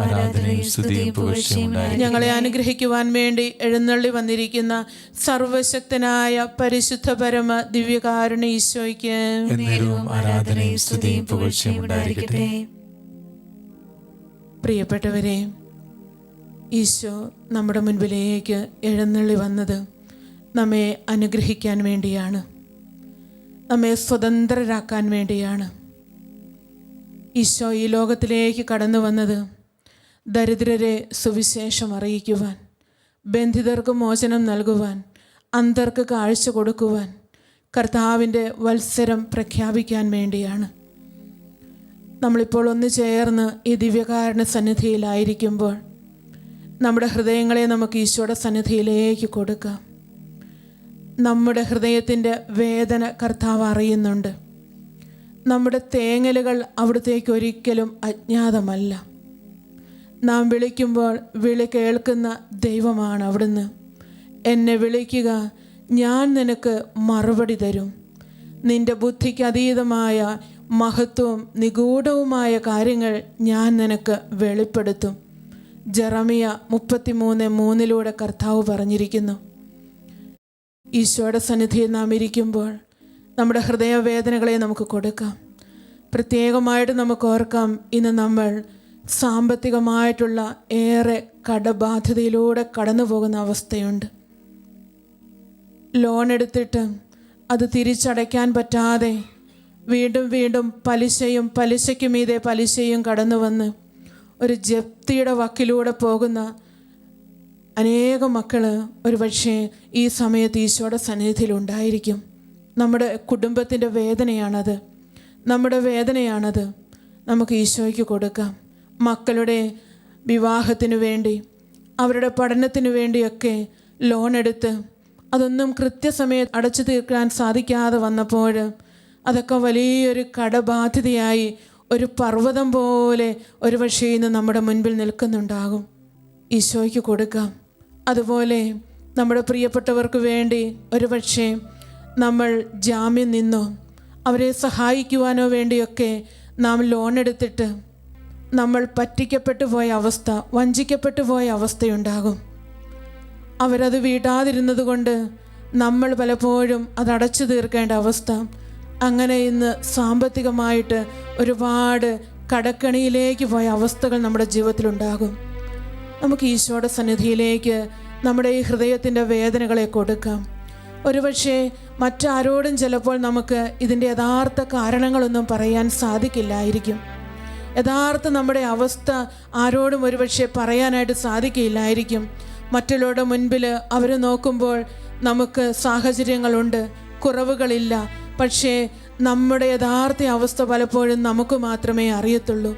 ആരാധനയും സ്തുതിയും പുകഴ്ചയും ഉണ്ടായിരിക്കട്ടെ. ഞങ്ങളെ അനുഗ്രഹിക്കുവാൻ വേണ്ടി എഴുന്നള്ളി വന്നിരിക്കുന്ന സർവശക്തനായ പരിശുദ്ധ പരമ ദിവ്യകാരുണ്യ ഈശോയ്ക്ക് ആരാധനയും സ്തുതിയും പുകഴ്ചയും ഉണ്ടായിരിക്കട്ടെ. പ്രിയപ്പെട്ടവരെ, ഈശോ നമ്മുടെ മുൻപിലേക്ക് എഴുന്നള്ളി വന്നത് നമ്മെ അനുഗ്രഹിക്കാൻ വേണ്ടിയാണ്, നമ്മെ സ്വതന്ത്രരാക്കാൻ വേണ്ടിയാണ്. ഈശോ ഈ ലോകത്തിലേക്ക് കടന്നു വന്നത് ദരിദ്രരെ സുവിശേഷം അറിയിക്കുവാൻ, ബന്ധിതർക്ക് മോചനം നൽകുവാൻ, അന്ധർക്ക് കാഴ്ച കൊടുക്കുവാൻ, കർത്താവിൻ്റെ വത്സരം പ്രഖ്യാപിക്കാൻ വേണ്ടിയാണ്. നമ്മളിപ്പോൾ ഒന്ന് ചേർന്ന് ഈ ദിവ്യകാരുണ്യ സന്നിധിയിലായിരിക്കുമ്പോൾ നമ്മുടെ ഹൃദയങ്ങളെ നമുക്ക് ഈശോയുടെ സന്നിധിയിലേക്ക് കൊടുക്കാം. നമ്മുടെ ഹൃദയത്തിൻ്റെ വേദന കർത്താവ് അറിയുന്നുണ്ട്. നമ്മുടെ തേങ്ങലുകൾ അവിടത്തേക്ക് ഒരിക്കലും അജ്ഞാതമല്ല. നാം വിളിക്കുമ്പോൾ വിളി കേൾക്കുന്ന ദൈവമാണ് അവിടുന്ന്. എന്നെ വിളിക്കുക, ഞാൻ നിനക്ക് മറുപടി തരും. നിന്റെ ബുദ്ധിക്ക് അതീതമായ മഹത്വവും നിഗൂഢവുമായ കാര്യങ്ങൾ ഞാൻ നിനക്ക് വെളിപ്പെടുത്തും. ജെറമിയ 33:3 കർത്താവ് പറഞ്ഞിരിക്കുന്നു. ഈശോയുടെ സന്നിധിയിൽ നാം ഇരിക്കുമ്പോൾ നമ്മുടെ ഹൃദയവേദനകളെ നമുക്ക് കൊടുക്കാം. പ്രത്യേകമായിട്ട് നമുക്ക് ഓർക്കാം, ഇന്ന് നമ്മൾ സാമ്പത്തികമായിട്ടുള്ള ഏറെ കടബാധ്യതയിലൂടെ കടന്നു പോകുന്ന അവസ്ഥയുണ്ട്. ലോൺ എടുത്തിട്ട് അത് തിരിച്ചടയ്ക്കാൻ പറ്റാതെ വീണ്ടും വീണ്ടും പലിശയും പലിശയ്ക്ക് മീതെ പലിശയും കടന്നു വന്ന് ഒരു ജപ്തിയുടെ വക്കിലൂടെ പോകുന്ന അനേകം മക്കൾ ഒരുപക്ഷെ ഈ സമയത്ത് ഈശോയുടെ സന്നിധിയിലുണ്ടായിരിക്കും. നമ്മുടെ കുടുംബത്തിൻ്റെ വേദനയാണത്, നമ്മുടെ വേദനയാണത്. നമുക്ക് ഈശോയ്ക്ക് കൊടുക്കാം. മക്കളുടെ വിവാഹത്തിനു വേണ്ടി, അവരുടെ പഠനത്തിനു വേണ്ടിയൊക്കെ ലോൺ എടുത്ത് അതൊന്നും കൃത്യസമയത്ത് അടച്ചു തീർക്കാൻ സാധിക്കാതെ വന്നപ്പോൾ അതൊക്കെ വലിയൊരു കടബാധ്യതയായി ഒരു പർവ്വതം പോലെ ഒരു പക്ഷേ ഇന്ന് നമ്മുടെ മുൻപിൽ നിൽക്കുന്നുണ്ടാകും. ഈശോയ്ക്ക് കൊടുക്കാം. അതുപോലെ നമ്മുടെ പ്രിയപ്പെട്ടവർക്ക് വേണ്ടി ഒരു പക്ഷേ നമ്മൾ ജാമ്യം നിന്നോ അവരെ സഹായിക്കുവാനോ വേണ്ടിയൊക്കെ നാം ലോൺ എടുത്തിട്ട് നമ്മൾ പറ്റിക്കപ്പെട്ടു പോയ അവസ്ഥ, വഞ്ചിക്കപ്പെട്ടു പോയ അവസ്ഥയുണ്ടാകും. അവരത് വീട്ടാതിരുന്നത് കൊണ്ട് നമ്മൾ പലപ്പോഴും അത് അടച്ചു തീർക്കേണ്ട അവസ്ഥ. അങ്ങനെ ഇന്ന് സാമ്പത്തികമായിട്ട് ഒരുപാട് കടക്കണിയിലേക്ക് പോയ അവസ്ഥകൾ നമ്മുടെ ജീവിതത്തിലുണ്ടാകും. നമുക്ക് ഈശോയുടെ സന്നിധിയിലേക്ക് നമ്മുടെ ഈ ഹൃദയത്തിൻ്റെ വേദനകളെ കൊടുക്കാം. ഒരുപക്ഷെ മറ്റാരോടും ചിലപ്പോൾ നമുക്ക് ഇതിൻ്റെ യഥാർത്ഥ കാരണങ്ങളൊന്നും പറയാൻ സാധിക്കില്ലായിരിക്കും. യഥാർത്ഥ നമ്മുടെ അവസ്ഥ ആരോടും ഒരുപക്ഷെ പറയാനായിട്ട് സാധിക്കില്ലായിരിക്കും. മറ്റുള്ളവരുടെ മുൻപിൽ അവർ നോക്കുമ്പോൾ നമുക്ക് സാഹചര്യങ്ങളുണ്ട്, കുറവുകളില്ല. പക്ഷേ നമ്മുടെ യഥാർത്ഥ അവസ്ഥ പലപ്പോഴും നമുക്ക് മാത്രമേ അറിയത്തുള്ളൂ.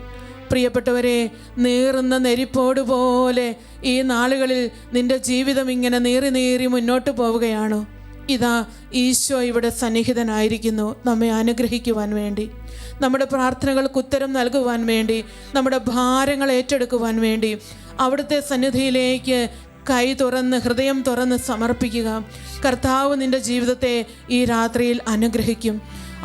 പ്രിയപ്പെട്ടവരെ, നീറുന്ന നെരിപ്പോട് പോലെ ഈ നാളുകളിൽ നിന്റെ ജീവിതം ഇങ്ങനെ നീറി നീറി മുന്നോട്ട് പോവുകയാണോ? ഇതാ ഈശോ ഇവിടെ സന്നിഹിതനായിരിക്കുന്നു, നമ്മെ അനുഗ്രഹിക്കുവാൻ വേണ്ടി, നമ്മുടെ പ്രാർത്ഥനകൾക്ക് ഉത്തരം നൽകുവാൻ വേണ്ടി, നമ്മുടെ ഭാരങ്ങൾ ഏറ്റെടുക്കുവാൻ വേണ്ടി. അവിടുത്തെ സന്നിധിയിലേക്ക് കൈ തുറന്ന് ഹൃദയം തുറന്ന് സമർപ്പിക്കുക. കർത്താവ് നിൻ്റെ ജീവിതത്തെ ഈ രാത്രിയിൽ അനുഗ്രഹിക്കും.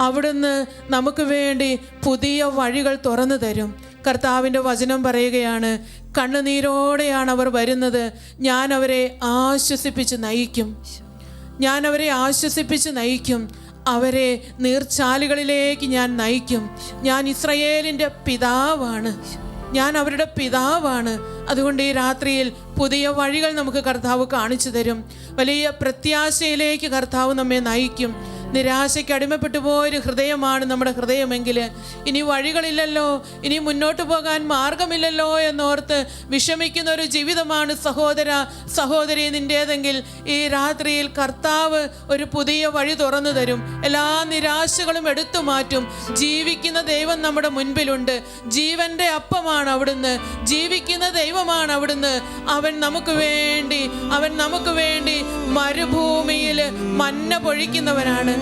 അവിടുന്ന് നമുക്ക് വേണ്ടി പുതിയ വഴികൾ തുറന്നു തരും. കർത്താവിൻ്റെ വചനം പറയുകയാണ്, കണ്ണുനീരോടെയാണ് അവർ വരുന്നത്, ഞാൻ അവരെ ആശ്വസിപ്പിച്ച് നയിക്കും, ഞാൻ അവരെ ആശ്വസിപ്പിച്ച് നയിക്കും, അവരെ നീർച്ചാലുകളിലേക്ക് ഞാൻ നയിക്കും. ഞാൻ ഇസ്രായേലിൻ്റെ പിതാവാണ്. ഞാൻ അവരുടെ പിതാവാണ്. അതുകൊണ്ട് ഈ രാത്രിയിൽ പുതിയ വഴികൾ നമുക്ക് കർത്താവ് കാണിച്ചു തരും. വലിയ പ്രത്യാശയിലേക്ക് കർത്താവ് നമ്മെ നയിക്കും. നിരാശയ്ക്ക് അടിമപ്പെട്ടു പോയൊരു ഹൃദയമാണ് നമ്മുടെ ഹൃദയമെങ്കിൽ ഇനി വഴികളില്ലല്ലോ, ഇനി മുന്നോട്ട് പോകാൻ മാർഗമില്ലല്ലോ എന്നോർത്ത് വിഷമിക്കുന്ന ഒരു ജീവിതമാണ് സഹോദര സഹോദരി നിൻ്റേതെങ്കിൽ ഈ രാത്രിയിൽ കർത്താവ് ഒരു പുതിയ വഴി തുറന്നു തരും. എല്ലാ നിരാശകളും എടുത്തു മാറ്റും. ജീവിക്കുന്ന ദൈവം നമ്മുടെ മുൻപിലുണ്ട്. ജീവന്റെ അപ്പമാണ് അവിടുന്ന്, ജീവിക്കുന്ന ദൈവമാണ് അവിടുന്ന്. അവൻ നമുക്ക് വേണ്ടി മരുഭൂമിയിൽ മന്ന പൊഴിക്കുന്നവനാണ്.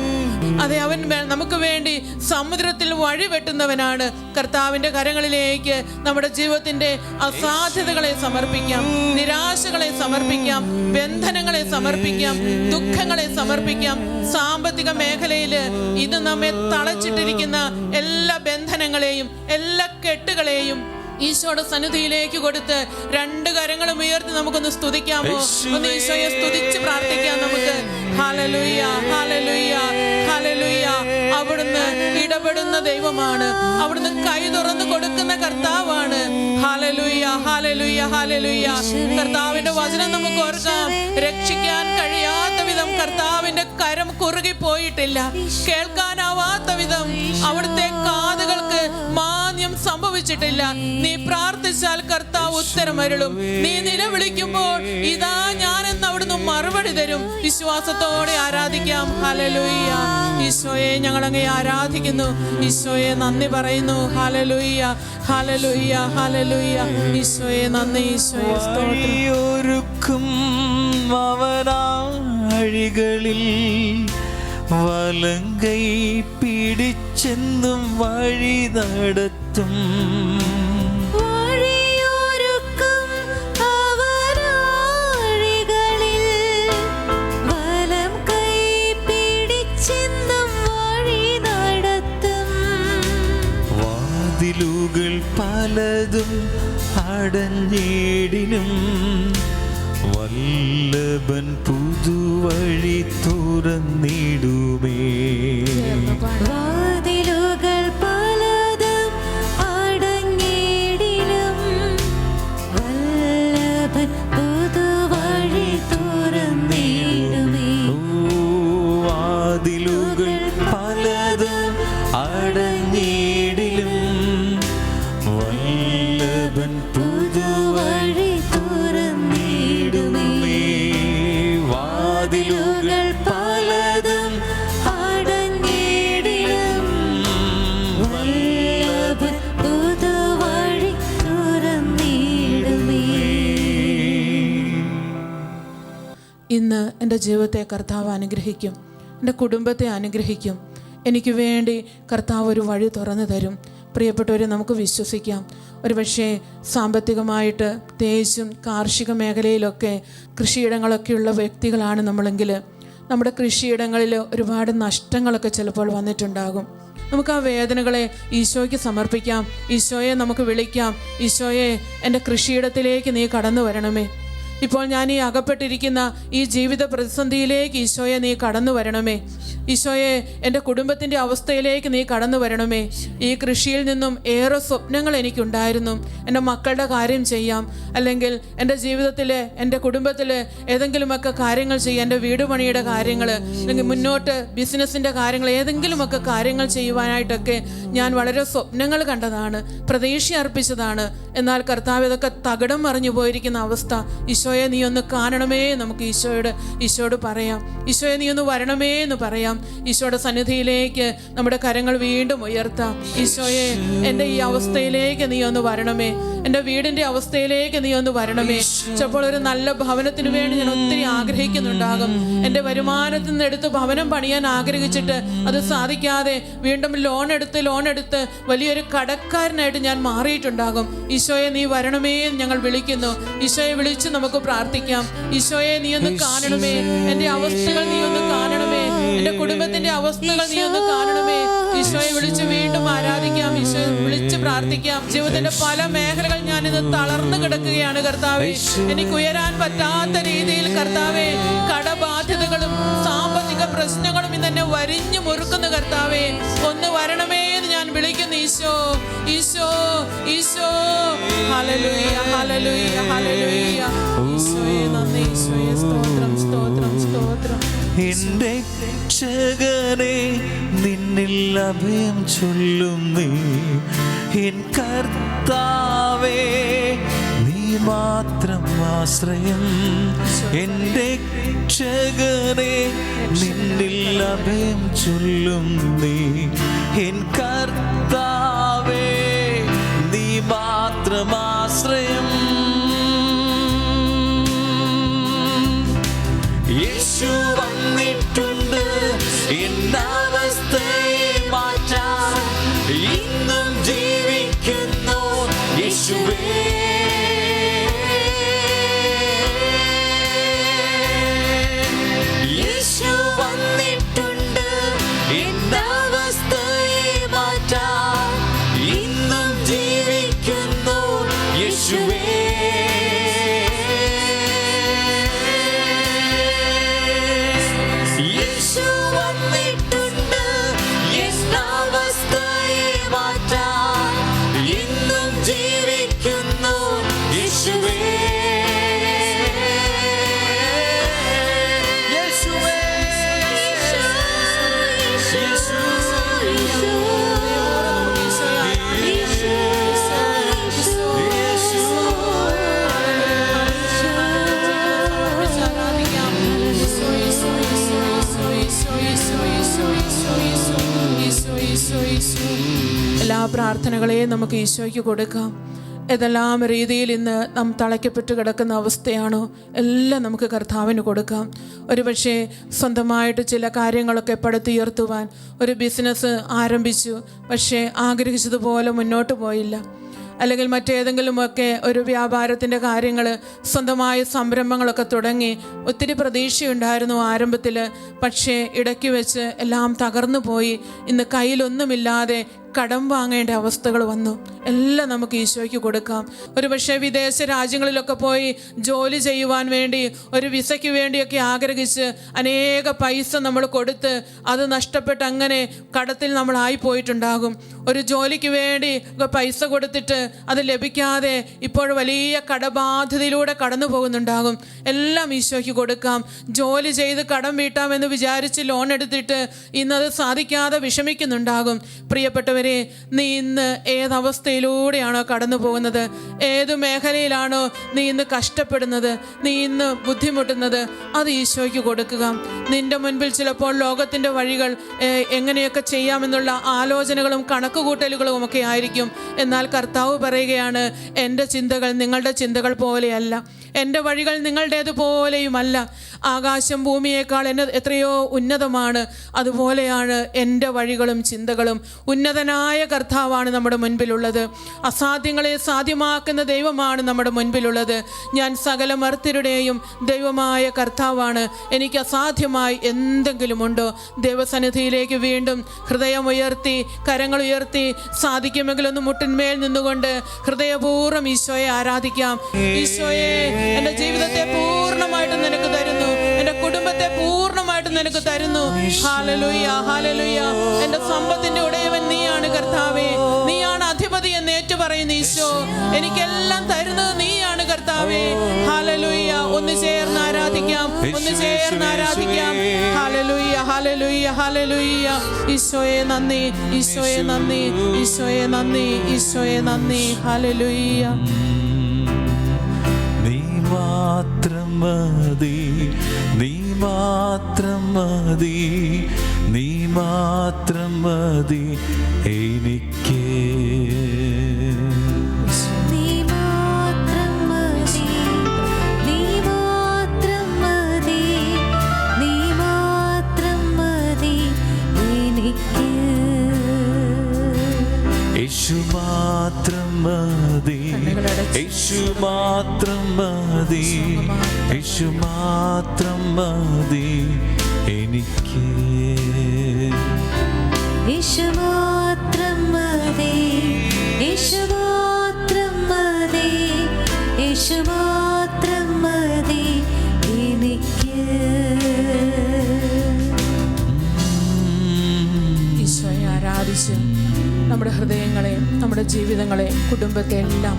അതെ, അവൻ നമുക്ക് വേണ്ടി സമുദ്രത്തിൽ വഴി വെട്ടുന്നവനാണ്. കർത്താവിൻ്റെ കരങ്ങളിലേക്ക് നമ്മുടെ ജീവിതത്തിൻ്റെ അസാധ്യതകളെ സമർപ്പിക്കാം, നിരാശകളെ സമർപ്പിക്കാം, ബന്ധനങ്ങളെ സമർപ്പിക്കാം, ദുഃഖങ്ങളെ സമർപ്പിക്കാം. സാമ്പത്തിക മേഖലയിൽ ഇത് നമ്മെ തളച്ചിട്ടിരിക്കുന്ന എല്ലാ ബന്ധനങ്ങളെയും എല്ലാ കെട്ടുകളെയും ഈശോയുടെ സന്നിധിയിലേക്ക് കൊടുത്ത് രണ്ട് കരങ്ങളും ഉയർത്തി നമുക്കൊന്ന് സ്തുതിക്കാമോ? ഒന്ന് ഈശോയെ സ്തുതിച്ച് പ്രാർത്ഥിക്കാം നമുക്ക്. Hallelujah, hallelujah, hallelujah. അവിടുന്ന് ഇടപെടുന്ന ദൈവമാണ്. അവിടുന്ന് കൈ തുറന്ന് കൊടുക്കുന്ന കർത്താവാണ്. Hallelujah, hallelujah, hallelujah. കർത്താവിന്റെ വചനം നമുക്ക് ഓർക്കാം. രക്ഷിക്കാൻ കഴിയാത്ത വിധം കർത്താവിന്റെ കരം കുറുകി പോയിട്ടില്ല. കേൾക്കാനാവാത്ത വിധം അവിടുത്തെ കാതുകൾക്ക് മാന്യം സംഭവിച്ചിട്ടില്ല. നീ പ്രാർത്ഥിച്ചാൽ കർത്താവ് ഉത്തരമരുളും. നീ നിലവിളിക്കുമ്പോൾ ഇതാ ഞാനെന്ന് അവിടുന്ന് മറുപടി തരും. വിശ്വാസത്തോടെ ആരാധിക്കാം. ഹല്ലേലൂയ. ഈശോയെ ഞങ്ങൾ അങ്ങേ ആരാധിക്കുന്നു. ഈശോയെ നന്ദി പറയുന്നു. Hallelujah, hallelujah, hallelujah. ഈശോയെ നന്ദി, ഈശോയെ സ്തോത്രം. വഴിയൊരുക്കും അവനാഴികളിൽ വലങ്കൈ പിടിച്ചെന്നും വഴി നടത്തും. വാതിലുകൾ പലതും അടഞ്ഞേടിനും വല്ലഭൻ പുതുവഴി തുറന്നിടുമേ. വാതിലുകൾ പലതും അടഞ്ഞിടിലും വല്ലഭൻ പുതുവഴി തുറന്നിടുമേ. വാതിലുകൾ പലതും അടഞ്ഞിടിലും വല്ലഭൻ പുതുവഴി തുറന്നിടുമേ. വാതിലുകൾ പലതും അടഞ്ഞിടിലും വല്ലഭൻ പുതുവഴി തുറന്നിടുമേ. ഇന്ന് എൻ്റെ ജീവിതത്തെ കർത്താവ് അനുഗ്രഹിക്കും, എൻ്റെ കുടുംബത്തെ അനുഗ്രഹിക്കും. എനിക്ക് വേണ്ടി കർത്താവ് ഒരു വഴി തുറന്നു തരും. പ്രിയപ്പെട്ടവരെ, നമുക്ക് വിശ്വസിക്കാം. ഒരുപക്ഷെ സാമ്പത്തികമായിട്ട് പ്രത്യേകിച്ചും കാർഷിക മേഖലയിലൊക്കെ കൃഷിയിടങ്ങളൊക്കെയുള്ള വ്യക്തികളാണ് നമ്മളെങ്കിൽ നമ്മുടെ കൃഷിയിടങ്ങളിൽ ഒരുപാട് നഷ്ടങ്ങളൊക്കെ ചിലപ്പോൾ വന്നിട്ടുണ്ടാകും. നമുക്ക് ആ വേദനകളെ ഈശോയ്ക്ക് സമർപ്പിക്കാം. ഈശോയെ നമുക്ക് വിളിക്കാം. ഈശോയെ, എൻ്റെ കൃഷിയിടത്തിലേക്ക് നീ കടന്നു വരണമേ. ഇപ്പോൾ ഞാൻ ഈ അകപ്പെട്ടിരിക്കുന്ന ഈ ജീവിത പ്രതിസന്ധിയിലേക്ക് ഈശോയെ നീ കടന്നു വരണമേ. ഈശോയെ, എൻ്റെ കുടുംബത്തിൻ്റെ അവസ്ഥയിലേക്ക് നീ കടന്നു വരണമേ. ഈ കൃഷിയിൽ നിന്നും ഏറെ സ്വപ്നങ്ങൾ എനിക്കുണ്ടായിരുന്നു. എൻ്റെ മക്കളുടെ കാര്യം ചെയ്യാം, അല്ലെങ്കിൽ എൻ്റെ ജീവിതത്തിൽ എൻ്റെ കുടുംബത്തിൽ ഏതെങ്കിലുമൊക്കെ കാര്യങ്ങൾ ചെയ്യാം, എൻ്റെ വീട് പണിയുടെ കാര്യങ്ങൾ, അല്ലെങ്കിൽ മുന്നോട്ട് ബിസിനസ്സിൻ്റെ കാര്യങ്ങൾ, ഏതെങ്കിലുമൊക്കെ കാര്യങ്ങൾ ചെയ്യുവാനായിട്ടൊക്കെ ഞാൻ വളരെ സ്വപ്നങ്ങൾ കണ്ടതാണ്, പ്രതീക്ഷ അർപ്പിച്ചതാണ്. എന്നാൽ കർത്താവ് ഇതൊക്കെ തകിടം മറിഞ്ഞു പോയിരിക്കുന്ന അവസ്ഥ. ഈശോയെ നീ ഒന്ന് കാണണമേ, നമുക്ക് ഈശോയോട് പറയാം. ഈശോയെ നീ ഒന്ന് വരണമേ എന്ന് പറയാം. ഈശോയുടെ സന്നിധിയിലേക്ക് നമ്മുടെ കരങ്ങൾ വീണ്ടും ഉയർത്താം. ഈശോയെ, എൻ്റെ ഈ അവസ്ഥയിലേക്ക് നീ ഒന്ന് വരണമേ. എൻ്റെ വീടിൻ്റെ അവസ്ഥയിലേക്ക് നീ ഒന്ന് വരണമേ. ചിലപ്പോൾ ഒരു നല്ല ഭവനത്തിന് വേണ്ടി ഞാൻ ഒത്തിരി ആഗ്രഹിക്കുന്നുണ്ടാകും. എൻ്റെ വരുമാനത്തിൽ നിന്ന് എടുത്ത് ഭവനം പണിയാൻ ആഗ്രഹിച്ചിട്ട് അത് സാധിക്കാതെ വീണ്ടും ലോൺ എടുത്ത് വലിയൊരു കടക്കാരനായിട്ട് ഞാൻ മാറിയിട്ടുണ്ടാകും. ഈശോയെ നീ വരണമേ എന്ന് ഞങ്ങൾ വിളിക്കുന്നു. ഈശോയെ വിളിച്ച് നമുക്ക് പ്രാർത്ഥിക്കാം. ഈശോയെ നീ ഒന്ന് കാണണമേ, എൻ്റെ അവസ്ഥകൾ നീ ഒന്ന് കാണണമേ, എൻ്റെ കുടുംബത്തിന്റെ അവസ്ഥകൾ നീ ഒന്ന് കാണണമേ. ഈശോയെ വിളിച്ച് വീണ്ടും ആരാധിക്കാം. ഈശോയെ വിളിച്ച് പ്രാർത്ഥിക്കാം. ജീവിതത്തിന്റെ പല മേഖലകൾ ഞാനിന്ന് തളർന്നു കിടക്കുകയാണ് കർത്താവേ. എനിക്ക് ഉയരാൻ പറ്റാത്ത രീതിയിൽ കർത്താവേ, കടബാധ്യതകളും സാമ്പത്തിക പ്രശ്നങ്ങളും ഇന്നെന്നെ വരിഞ്ഞു മുറുക്കുന്ന കർത്താവേ, ഒന്ന് വരണമേ എന്ന് ഞാൻ ഞാൻ വിളിക്കുന്നു Isho, Isho, Isho. Hallelujah, hallelujah, hallelujah. ഈശോയെ നന്ദി, ഈശോയെ സ്തോത്രം, സ്തോത്രം, സ്തോത്രം. എന്റെ രക്ഷകനെ നിന്നിൽ അഭയം ചൊല്ലും നീ, എൻ കർത്താവേ നീ മാത്രം ആശ്രയം. എന്റെ രക്ഷകനെ നിന്നിൽ അഭയം ചൊല്ലും നീ, എൻ കർത്താവേ നീ മാത്രം ആശ്രയം. യേശു വന്നിട്ടുണ്ട് എന്നവസ്ഥയെ മാറ്റാൻ, ഇന്നും ജീവിക്കുന്നു യേശുവേ. യേശു വന്നിട്ടുണ്ട് എന്നവസ്ഥയെ മാറ്റാൻ, ഇന്നും ജീവിക്കുന്നു യേശുവേ. എല്ലാ പ്രാർത്ഥനകളെയും നമുക്ക് ഈശോയ്ക്ക് കൊടുക്കാം. ഏതെല്ലാം രീതിയിൽ ഇന്ന് നാം തളയ്ക്കപ്പെട്ട് കിടക്കുന്ന അവസ്ഥയാണോ എല്ലാം നമുക്ക് കർത്താവിന് കൊടുക്കാം. ഒരുപക്ഷെ സ്വന്തമായിട്ട് ചില കാര്യങ്ങളൊക്കെ പടുത്തുയർത്തുവാൻ ഒരു ബിസിനസ് ആരംഭിച്ചു, പക്ഷേ ആഗ്രഹിച്ചതുപോലെ മുന്നോട്ട് പോയില്ല. അല്ലെങ്കിൽ മറ്റേതെങ്കിലുമൊക്കെ ഒരു വ്യാപാരത്തിൻ്റെ കാര്യങ്ങൾ, സ്വന്തമായ സംരംഭങ്ങളൊക്കെ തുടങ്ങി ഒത്തിരി പ്രതീക്ഷയുണ്ടായിരുന്നു ആരംഭത്തിൽ. പക്ഷേ ഇടയ്ക്ക് വെച്ച് എല്ലാം തകർന്നു പോയി. ഇന്ന് കയ്യിലൊന്നുമില്ലാതെ കടം വാങ്ങേണ്ട അവസ്ഥകൾ വന്നു. എല്ലാം നമുക്ക് ഈശോയ്ക്ക് കൊടുക്കാം. ഒരുപക്ഷെ വിദേശ രാജ്യങ്ങളിലൊക്കെ പോയി ജോലി ചെയ്യുവാൻ വേണ്ടി, ഒരു വിസയ്ക്ക് വേണ്ടിയൊക്കെ ആഗ്രഹിച്ച് അനേക പൈസ നമ്മൾ കൊടുത്ത് അത് നഷ്ടപ്പെട്ട് അങ്ങനെ കടത്തിൽ നമ്മളായി പോയിട്ടുണ്ടാകും. ഒരു ജോലിക്ക് വേണ്ടി പൈസ കൊടുത്തിട്ട് അത് ലഭിക്കാതെ ഇപ്പോൾ വലിയ കടബാധ്യതയിലൂടെ കടന്നു പോകുന്നുണ്ടാകും. എല്ലാം ഈശോയ്ക്ക് കൊടുക്കാം. ജോലി ചെയ്ത് കടം വീട്ടാമെന്ന് വിചാരിച്ച് ലോൺ എടുത്തിട്ട് ഇന്നത് സാധിക്കാതെ വിഷമിക്കുന്നുണ്ടാകും. പ്രിയപ്പെട്ടവരെ, നീ ഇന്ന് ഏതവസ്ഥയിലൂടെയാണോ കടന്നു പോകുന്നത്, ഏത് മേഖലയിലാണോ നീ ഇന്ന് കഷ്ടപ്പെടുന്നത്, നീ ഇന്ന് ബുദ്ധിമുട്ടുന്നത്, അത് ഈശോയ്ക്ക് കൊടുക്കുക. നിന്റെ മുൻപിൽ ചിലപ്പോൾ ലോകത്തിൻ്റെ വഴികൾ എങ്ങനെയൊക്കെ ചെയ്യാമെന്നുള്ള ആലോചനകളും കണക്കുകൂട്ടലുകളും ഒക്കെ ആയിരിക്കും. എന്നാൽ കർത്താവ് പറയുകയാണ്, എൻ്റെ ചിന്തകൾ നിങ്ങളുടെ ചിന്തകൾ പോലെയല്ല, എൻ്റെ വഴികൾ നിങ്ങളുടേതുപോലെയുമല്ല. ആകാശം ഭൂമിയേക്കാൾ എത്രയോ ഉന്നതമാണ്. അതുപോലെയാണ് എൻ്റെ വഴികളും ചിന്തകളും. ഉന്നതനായ കർത്താവാണ് നമ്മുടെ മുൻപിലുള്ളത്. അസാധ്യങ്ങളെ സാധ്യമാക്കുന്ന ദൈവമാണ് നമ്മുടെ മുൻപിലുള്ളത്. ഞാൻ സകല മർത്യരുടെയും ദൈവമായ കർത്താവാണ്. എനിക്ക് അസാധ്യമായി എന്തെങ്കിലുമുണ്ടോ? ദൈവസന്നിധിയിലേക്ക് വീണ്ടും ഹൃദയമുയർത്തി, കരങ്ങൾ ഉയർത്തി, സാധിക്കുമെങ്കിലൊന്ന് മുട്ടിന്മേൽ നിന്നുകൊണ്ട് ഹൃദയപൂർവ്വം ഈശോയെ ആരാധിക്കാം. ഈശോയെ, എൻ്റെ ജീവിതത്തെ പൂർണ്ണമായിട്ട് നിനക്ക് തരുന്നു, എൻ്റെ കുടുംബത്തെ പൂർണ്ണമായിട്ട് നിനക്ക് തരുന്നു. Hallelujah, hallelujah. എൻ്റെ സമ്പത്തിന്റെ ഉടയവൻ നീയാണ് കർത്താവേ, നീയാണ് അധിപതി എന്ന് ഏറ്റുപറയുന്ന ഈശോ. എനിക്കെല്ലാം തരുന്നത് നീയാണ് കർത്താവേ. ഹല്ലേലൂയ. ഒന്ന് ചേർന്ന് ആരാധിക്കാം, ഒന്ന് ചേർന്ന് ആരാധിക്കാം. Hallelujah, hallelujah, hallelujah. ഈശോയെ നന്ദി, ഈശോയെ നന്ദി, ഈശോയെ നന്ദി, ഈശോയെ നന്ദി. ഹല്ലേലൂയ. മാത്രം മതി, നീ മാത്രം മതി, നീ മാത്രം മതി എനിക്ക്. നീ മാത്രം മതി, നീ മാത്രം മതി, നീ മാത്രം മതി എനിക്ക്. യേശു മാത്രം മതി, യേശു മാത്രം മതി, യേശു മാത്രം മതി എനിക്ക്. യേശു മാത്രം മതി, യേശു മാത്രം മതി, യേശു മാത്രം മതി എനിക്ക്. ഈശോയെ ആരാധിച്ച് നമ്മുടെ ഹൃദയങ്ങളെ, നമ്മുടെ ജീവിതങ്ങളെ, കുടുംബത്തെ എല്ലാം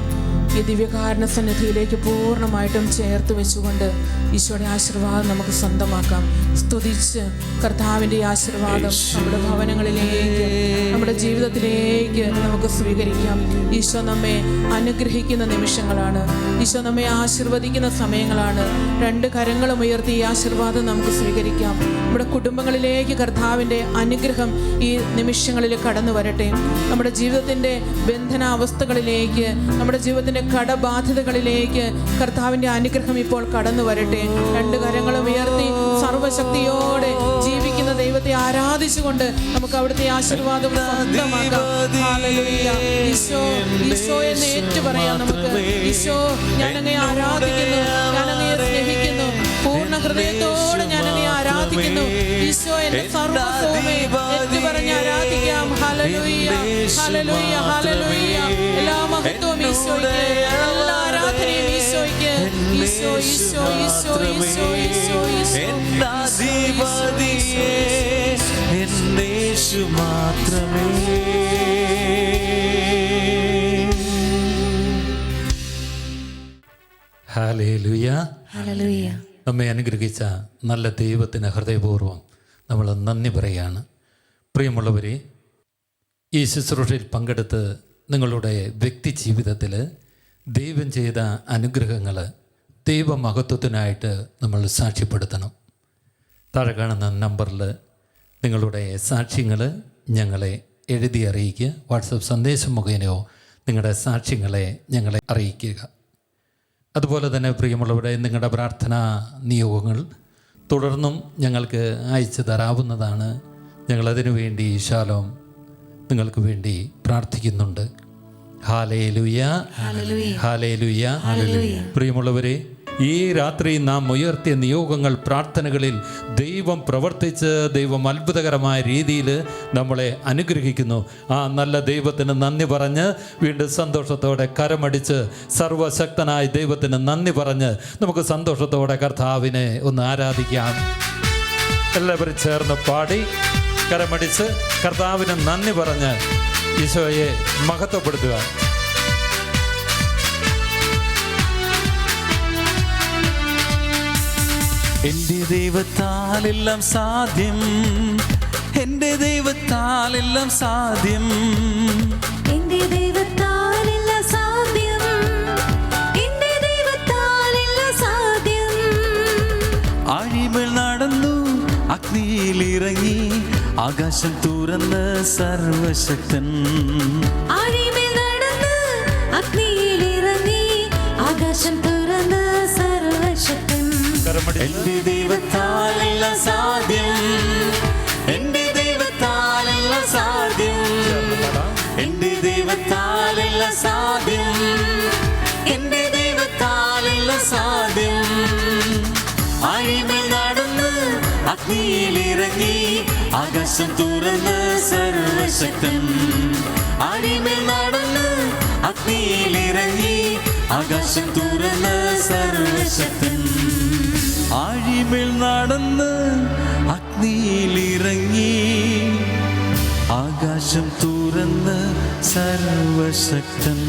ഈ ദിവ്യകാരുണ്യ സന്നിധിയിലേക്ക് പൂർണ്ണമായിട്ടും ചേർത്ത് വെച്ചുകൊണ്ട് ഈശോയുടെ ആശീർവാദം നമുക്ക് സ്വന്തമാക്കാം. സ്തുതിച്ച് കർത്താവിൻ്റെ ഈ ആശീർവാദം നമ്മുടെ ഭവനങ്ങളിലേക്ക്, നമ്മുടെ ജീവിതത്തിലേക്ക് നമുക്ക് സ്വീകരിക്കാം. ഈശോ നമ്മെ അനുഗ്രഹിക്കുന്ന നിമിഷങ്ങളാണ്, ഈശോ നമ്മെ ആശീർവദിക്കുന്ന സമയങ്ങളാണ്. രണ്ട് കരങ്ങളും ഉയർത്തി ഈ ആശീർവാദം നമുക്ക് സ്വീകരിക്കാം. നമ്മുടെ കുടുംബങ്ങളിലേക്ക് കർത്താവിൻ്റെ അനുഗ്രഹം ഈ നിമിഷങ്ങളിൽ കടന്നു വരട്ടെ. നമ്മുടെ ജീവിതത്തിൻ്റെ ബന്ധനാവസ്ഥകളിലേക്ക്, നമ്മുടെ ജീവിതത്തിൻ്റെ കടബാധ്യതകളിലേക്ക് കർത്താവിൻ്റെ അനുഗ്രഹം ഇപ്പോൾ കടന്നു വരട്ടെ. രണ്ട് കരങ്ങളും ഉയർത്തി സർവശക്തിയോടെ ജീവിക്കുന്ന ദൈവത്തെ ആരാധിച്ചുകൊണ്ട് നമുക്ക് അവിടുത്തെ ആശീർവാദം സ്വന്തമാക്കാം. ഹല്ലേലൂയ. ഈശോ, ഈശോ എന്ന് ഏറ്റു പറയാം നമുക്ക്. ഈശോ, ഞാനങ്ങയെ ആരാധിക്കുന്നു, ഞാനങ്ങയെ സ്നേഹിക്കുന്നു, പൂർണ്ണ ഹൃദയത്തോടെ ഞാനങ്ങയെ ആരാധിക്കുന്നു. ഈശോ എന്റെ സർവ്വസ്വമേ ഏറ്റു പറഞ്ഞ് ആരാധിക്കാം. Hallelujah, hallelujah, hallelujah. എല്ലാ മഹത്വവും ഈശോയ്ക്ക്, എല്ലാ ആരാധനയും ഈശോയ്ക്ക്. ഈശോ, ഈശോ, ഈശോ, ഈശോ, ഈശോ, ഈശോ. യേശു മാത്രമേ. ഹല്ലേലൂയ. ഹല്ലേലൂയ. നമ്മെ അനുഗ്രഹിച്ച നല്ല ദൈവത്തിന് ഹൃദയപൂർവ്വം നമ്മൾ നന്ദി പറയുകയാണ്. പ്രിയമുള്ളവരെ, ഈ ശുശ്രൂഷയിൽ പങ്കെടുത്ത് നിങ്ങളുടെ വ്യക്തി ജീവിതത്തിൽ ദൈവം ചെയ്ത അനുഗ്രഹങ്ങൾ ദൈവമഹത്വത്തിനായിട്ട് നമ്മൾ സാക്ഷ്യപ്പെടുത്തണം. താഴെ കാണുന്ന നമ്പറിൽ നിങ്ങളുടെ സാക്ഷ്യങ്ങൾ ഞങ്ങളെ എഴുതി അറിയിക്കുക. വാട്സപ്പ് സന്ദേശം മുഖേനയോ നിങ്ങളുടെ സാക്ഷ്യങ്ങളെ ഞങ്ങളെ അറിയിക്കുക. അതുപോലെ തന്നെ പ്രിയമുള്ളവരെ, നിങ്ങളുടെ പ്രാർത്ഥനാ നിയോഗങ്ങൾ തുടർന്നും ഞങ്ങൾക്ക് അയച്ചു തരാവുന്നതാണ്. ഞങ്ങളതിനു വേണ്ടി ശാലോം നിങ്ങൾക്ക് വേണ്ടി പ്രാർത്ഥിക്കുന്നുണ്ട്. ഹല്ലേലൂയ, ഹല്ലേലൂയ. പ്രിയമുള്ളവരെ, ഈ രാത്രി നാം ഉയർത്തിയ നിയോഗങ്ങൾ, പ്രാർത്ഥനകളിൽ ദൈവം പ്രവർത്തിച്ച് ദൈവം അത്ഭുതകരമായ രീതിയിൽ നമ്മളെ അനുഗ്രഹിക്കുന്നു. ആ നല്ല ദൈവത്തിന് നന്ദി പറഞ്ഞ് വീണ്ടും സന്തോഷത്തോടെ കരമടിച്ച് സർവശക്തനായ ദൈവത്തിന് നന്ദി പറഞ്ഞ് നമുക്ക് സന്തോഷത്തോടെ കർത്താവിനെ ഒന്ന് ആരാധിക്കാം. എല്ലാവരും ചേർന്ന് പാടി കരമടിച്ച് കർത്താവിന് നന്ദി പറഞ്ഞ് ഈശോയെ മഹത്വപ്പെടുത്തുക. എന്റെ ദൈവത്താലെല്ലാം സാധ്യം, എന്റെ ദൈവത്താലെല്ലാം സാധ്യം, എന്റെ ദൈവത്താലെല്ലാം സാധ്യം, എന്റെ ദൈവത്താലെല്ലാം സാധ്യം. ആഴിമേൽ നടന്നു, അഗ്നിയിലിറങ്ങി, ആകാശം തുറന്ന് സർവശക്തൻ. ആഴിമേൽ നടന്ന് അഗ്നിയിലിറങ്ങി, ആകാശം തുറന്ന് സർവശക്തൻ. എന്റെ ദൈവത്താലെല്ലാം സാധ്യം, എന്റെ ദൈവത്താലെല്ലാം സാധ്യം, എന്റെ ദൈവത്താലെല്ലാം സാധ്യം, എന്റെ ദൈവത്താലെല്ലാം സാധ്യം. ആഴിമേൽ നടന്ന് അഗ്നിയിലിറങ്ങി, ആകാശം തുറന്ന് സർവശക്തൻ. ആഴിമേൽ നടന്ന് അഗ്നിയിലിറങ്ങി, ആകാശം തുറന്ന് സർവശക്തൻ. ആഴിമേൽ നടന്ന് അഗ്നിയിലിറങ്ങി, ആകാശം തുറന്ന് സർവശക്തൻ.